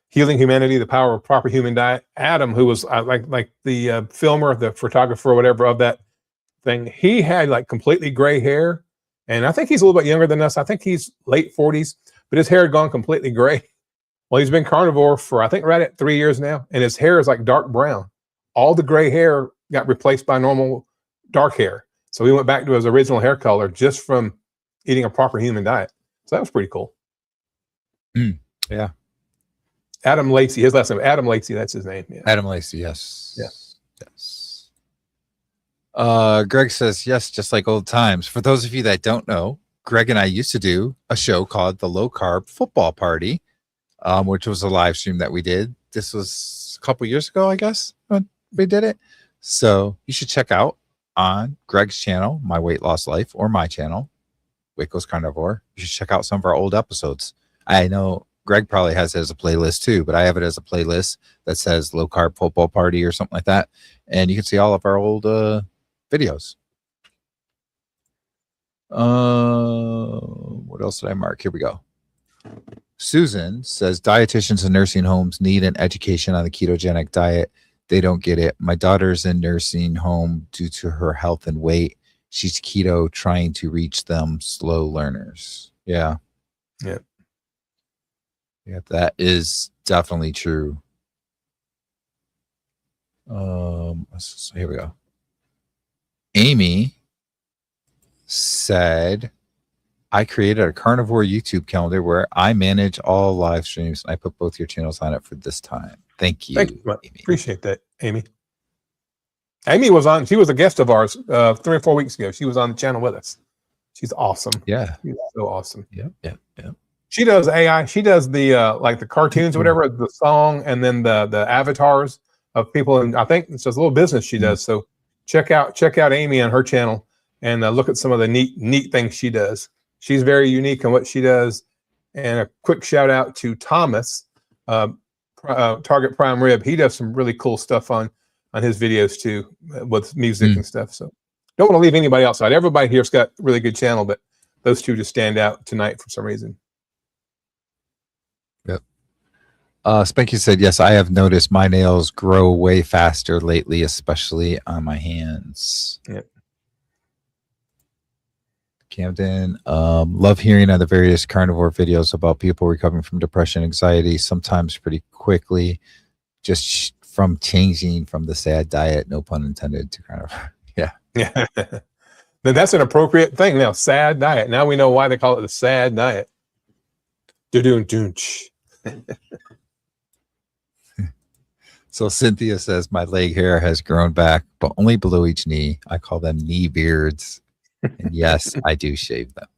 Healing Humanity, The Power of Proper Human Diet, Adam, who was like the filmer, the photographer, or whatever of that thing, he had like completely gray hair. And I think he's a little bit younger than us. I think he's late 40s, but his hair had gone completely gray. Well, he's been carnivore for, I think, right at 3 years now, and his hair is like dark brown. All the gray hair got replaced by normal dark hair. So he went back to his original hair color just from eating a proper human diet. So that was pretty cool. Yeah. Adam Lacey, his last name, Adam Lacey, that's his name. Yeah. Adam Lacey, yes. Yeah. Yes. Greg says, yes, just like old times. For those of you that don't know, Greg and I used to do a show called The Low Carb Football Party, which was a live stream that we did. This was a couple years ago, I guess, when we did it. So you should check out on Greg's channel, My Weight Loss Life, or my channel, Waco's Carnivore. You should check out some of our old episodes. I know Greg probably has it as a playlist too, but I have it as a playlist that says Low Carb Football Party or something like that. And you can see all of our old videos. What else did I mark? Here we go. Susan says dietitians and nursing homes need an education on the ketogenic diet. They don't get it. My daughter's in nursing home due to her health and weight. She's keto, trying to reach them slow learners. Yeah. Yeah. Yeah, that is definitely true. So here we go. Amy said, I created a carnivore YouTube calendar where I manage all live streams. I put both your channels on it for this time. Thank you. Thank you. Amy. Appreciate that, Amy. Amy was on, she was a guest of ours 3 or 4 weeks ago. She was on the channel with us. She's awesome. Yeah. She's so awesome. Yeah. She does AI. She does the like the cartoons or whatever, the song, and then the avatars of people. And I think it's just a little business she does. So check out Amy on her channel and look at some of the neat things she does. She's very unique in what she does. And a quick shout out to Thomas, Target Prime Rib. He does some really cool stuff on his videos too, with music and stuff. So don't want to leave anybody outside. Everybody here's got a really good channel, but those two just stand out tonight for some reason. Yep. Spanky said, yes, I have noticed my nails grow way faster lately, especially on my hands. Yep. Camden, love hearing on the various carnivore videos about people recovering from depression, anxiety, sometimes pretty quickly, just from changing from the sad diet, no pun intended, to carnivore. Yeah. Yeah. Then that's an appropriate thing now. Sad diet. Now we know why they call it the sad diet. So Cynthia says, my leg hair has grown back, but only below each knee. I call them knee beards. And yes, I do shave them.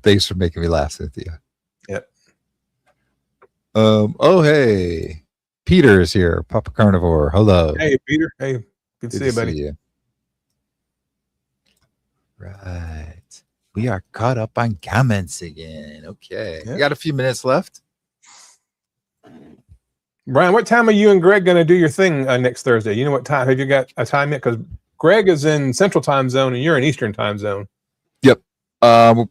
Thanks for making me laugh, Cynthia. Yep. Oh, hey. Peter is here. Papa Carnivore. Hello. Hey, Peter. Hey, good to see you, buddy. You. Right. We are caught up on comments again. Okay. Yep. We got a few minutes left. Brian, what time are you and Greg going to do your thing next Thursday? You know what time? Have you got a time yet? Because Greg is in Central Time Zone and you're in Eastern Time Zone. Yep. I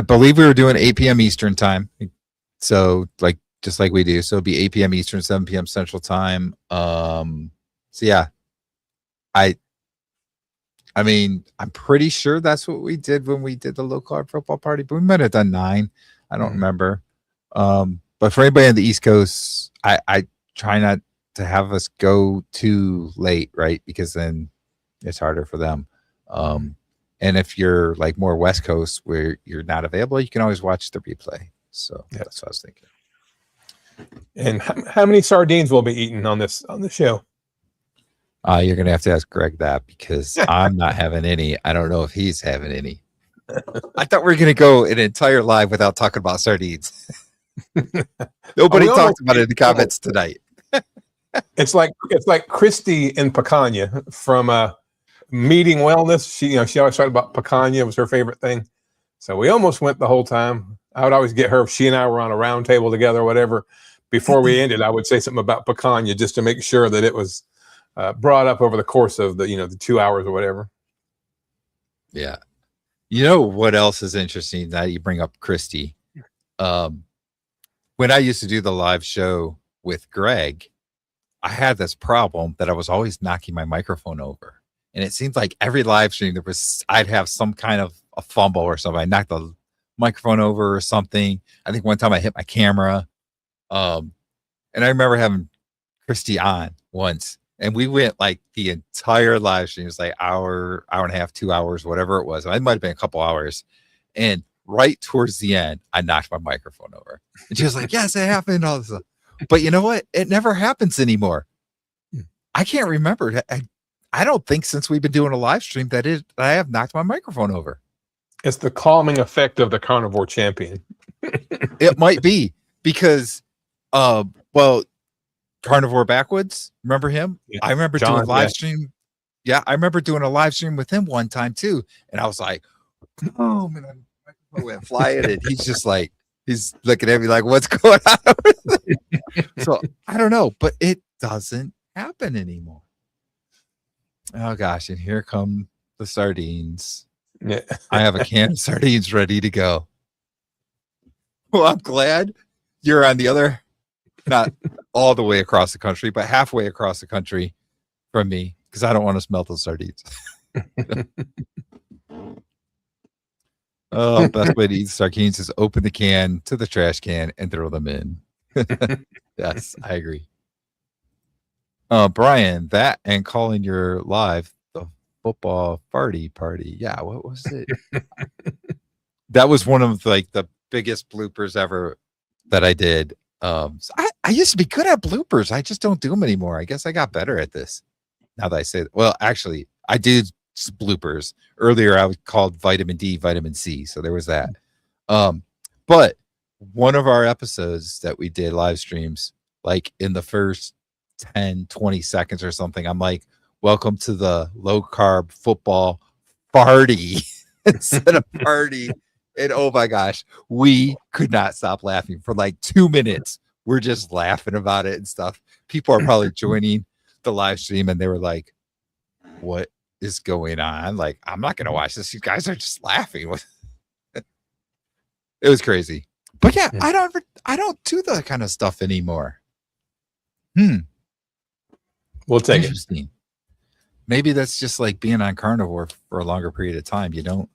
believe we were doing 8 p.m. Eastern time. So just like we do. So it'll be 8 p.m. Eastern, 7 p.m. Central Time. So yeah. I mean, I'm pretty sure that's what we did when we did the low carb football party, but we might have done 9. I don't remember. But for anybody on the East Coast, I try not to have us go too late, right? Because then it's harder for them. And if you're like more West Coast where you're not available, you can always watch the replay. So that's what I was thinking. And how many sardines will be eaten on the show? You're gonna have to ask Greg that because I'm not having any. I don't know if he's having any. I thought we were gonna go an entire live without talking about sardines. Nobody talked about it in the comments tonight. It's like Christy in Picanha from Meeting Wellness. She always talked about picanha. It was her favorite thing. So we almost went the whole time. I would always get her if she and I were on a round table together or whatever. Before we ended, I would say something about picanha just to make sure that it was brought up over the course of the 2 hours or whatever. Yeah. You know what else is interesting that you bring up Christy? When I used to do the live show with Greg, I had this problem that I was always knocking my microphone over. And it seemed like every live stream I'd have some kind of a fumble or something. I knocked the microphone over or something. I think one time I hit my camera. And I remember having Christy on once, and we went like the entire live stream. It was like hour and a half, 2 hours, whatever it was. It might have been a couple hours. And right towards the end, I knocked my microphone over. And she was like, yes, it happened. All this stuff. But you know what? It never happens anymore. I can't remember. I don't think since we've been doing a live stream that I have knocked my microphone over. It's the calming effect of the Carnivore champion. It might be because, well, Carnivore Backwoods, remember him? Yeah. I remember John, doing a live stream. Yeah, I remember doing a live stream with him one time too. And I was like, oh, man, my microphone went flying. And he's just like, he's looking at me like, what's going on? So I don't know, but it doesn't happen anymore. Oh gosh, and here come the sardines. Yeah. I have a can of sardines ready to go. Well, I'm glad you're on the other, not all the way across the country, but halfway across the country from me, because I don't want to smell those sardines. Oh, best way to eat sardines is open the can to the trash can and throw them in. Yes, I agree. Brian, that and calling your live the football party. Yeah, what was it? That was one of like the biggest bloopers ever that I did. So I used to be good at bloopers. I just don't do them anymore. I guess I got better at this. Now that I say that. Well, actually, I did bloopers earlier. I was called vitamin D, vitamin C. So there was that. But one of our episodes that we did live streams, like in the first 10, 20 seconds or something, I'm like, welcome to the low carb football party instead of party. And oh my gosh, we could not stop laughing for like 2 minutes. We're just laughing about it and stuff. People are probably joining the live stream and they were like, what is going on? Like, I'm not going to watch this. You guys are just laughing. It was crazy. But yeah, I don't do that kind of stuff anymore. We'll take Interesting. Maybe that's just like being on Carnivore for a longer period of time. You don't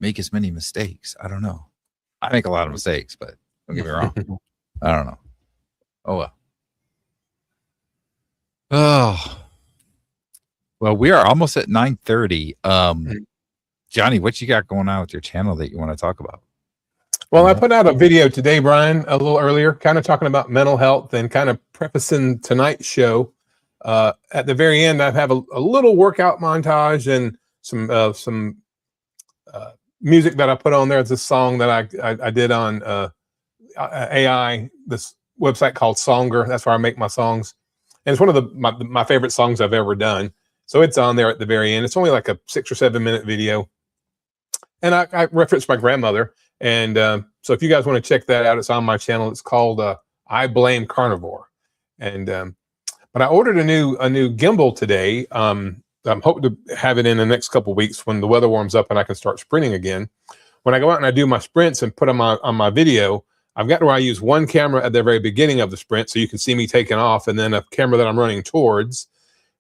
make as many mistakes. I don't know. I make a lot of mistakes, but don't get me wrong. I don't know. Oh well. Oh. Well, we are almost at 9:30. Johnny, what you got going on with your channel that you want to talk about? Well, I put out a video today, Brian, a little earlier, kind of talking about mental health and kind of prefacing tonight's show. At the very end, I have a little workout montage and some music that I put on there. It's a song that I did on AI, this website called Songer. That's where I make my songs. And it's one of my favorite songs I've ever done. So it's on there at the very end. It's only like a 6 or 7 minute video. And I referenced my grandmother. And so if you guys want to check that out, it's on my channel. It's called I Blame Carnivore. And but I ordered a new gimbal today. I'm hoping to have it in the next couple of weeks when the weather warms up and I can start sprinting again. When I go out and I do my sprints and put them on my video, I've got where I use one camera at the very beginning of the sprint so you can see me taking off, and then a camera that I'm running towards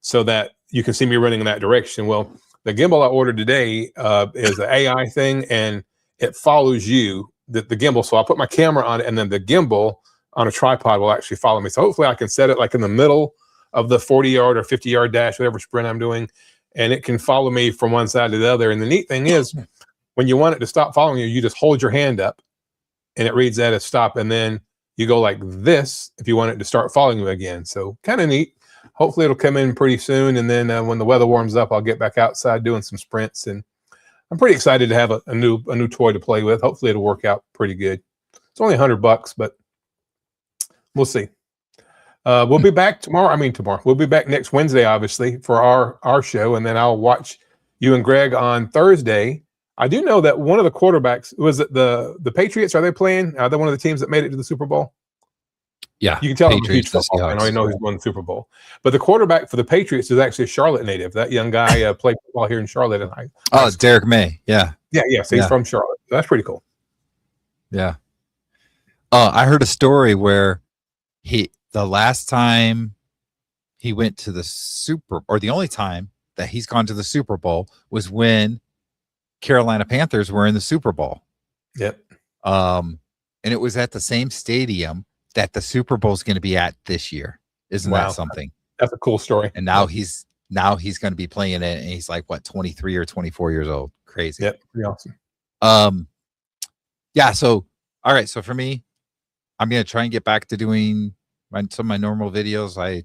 so that you can see me running in that direction. Well, the gimbal I ordered today is an AI thing, and it follows you, the gimbal. So I'll put my camera on it, and then the gimbal on a tripod will actually follow me. So hopefully I can set it like in the middle of the 40-yard or 50-yard dash, whatever sprint I'm doing, and it can follow me from one side to the other. And the neat thing is, when you want it to stop following you, you just hold your hand up, and it reads that as stop, and then you go like this if you want it to start following you again. So kind of neat. Hopefully it'll come in pretty soon, and then when the weather warms up, I'll get back outside doing some sprints, and I'm pretty excited to have a new toy to play with. Hopefully it'll work out pretty good. It's only $100, but we'll see. We'll be back tomorrow. We'll be back next Wednesday, obviously, for our show, and then I'll watch you and Greg on Thursday. I do know that one of the quarterbacks, was it the Patriots? Are they playing? Are they one of the teams that made it to the Super Bowl? Yeah, you can tell I'm a huge football fan. I already know he's won the Super Bowl. But the quarterback for the Patriots is actually a Charlotte native. That young guy played football here in Charlotte. And Derek May. Yeah. So he's from Charlotte. So that's pretty cool. Yeah. I heard a story where the last time he went to the the only time that he's gone to the Super Bowl was when Carolina Panthers were in the Super Bowl. Yep. And it was at the same stadium that the Super Bowl is going to be at this year. Isn't Wow. that something? That's a cool story. And now he's going to be playing it, and he's like, what, 23 or 24 years old? Crazy. Yep, pretty awesome. Yeah. So, all right. So for me, I'm going to try and get back to doing some of my normal videos. I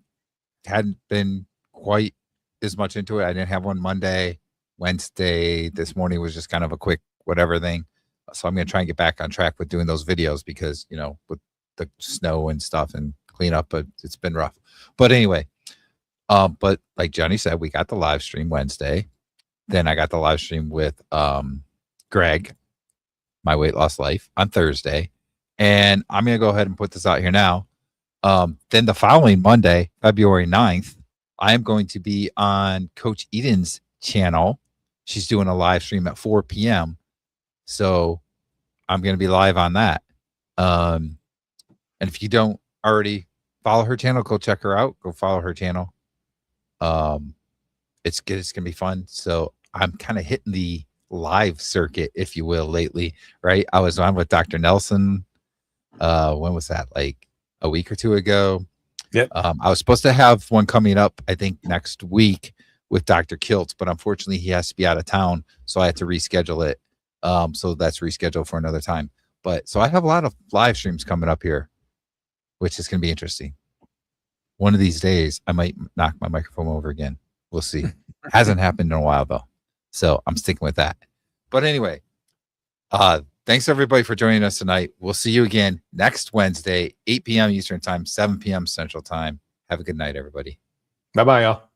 hadn't been quite as much into it. I didn't have one Monday, Wednesday. This morning was just kind of a quick whatever thing. So I'm going to try and get back on track with doing those videos because, you know, with the snow and stuff and clean up, but it's been rough. But anyway, but like Johnny said, we got the live stream Wednesday. Then I got the live stream with Greg, My Weight Loss Life, on Thursday. And I'm going to go ahead and put this out here now. Then the following Monday, February 9th, I am going to be on Coach Eden's channel. She's doing a live stream at 4 p.m. So I'm going to be live on that. And if you don't already follow her channel, go check her out. Go follow her channel. It's good. It's going to be fun. So I'm kind of hitting the live circuit, if you will, lately, right? I was on with Dr. Nelson. When was that? Like a week or two ago. Yep. I was supposed to have one coming up, I think, next week with Dr. Kiltz, but unfortunately he has to be out of town. So I had to reschedule it. So that's rescheduled for another time. But so I have a lot of live streams coming up here, which is going to be interesting. One of these days, I might knock my microphone over again. We'll see. Hasn't happened in a while, though. So I'm sticking with that. But anyway, thanks everybody for joining us tonight. We'll see you again next Wednesday, 8 p.m. Eastern Time, 7 p.m. Central Time. Have a good night, everybody. Bye-bye, y'all.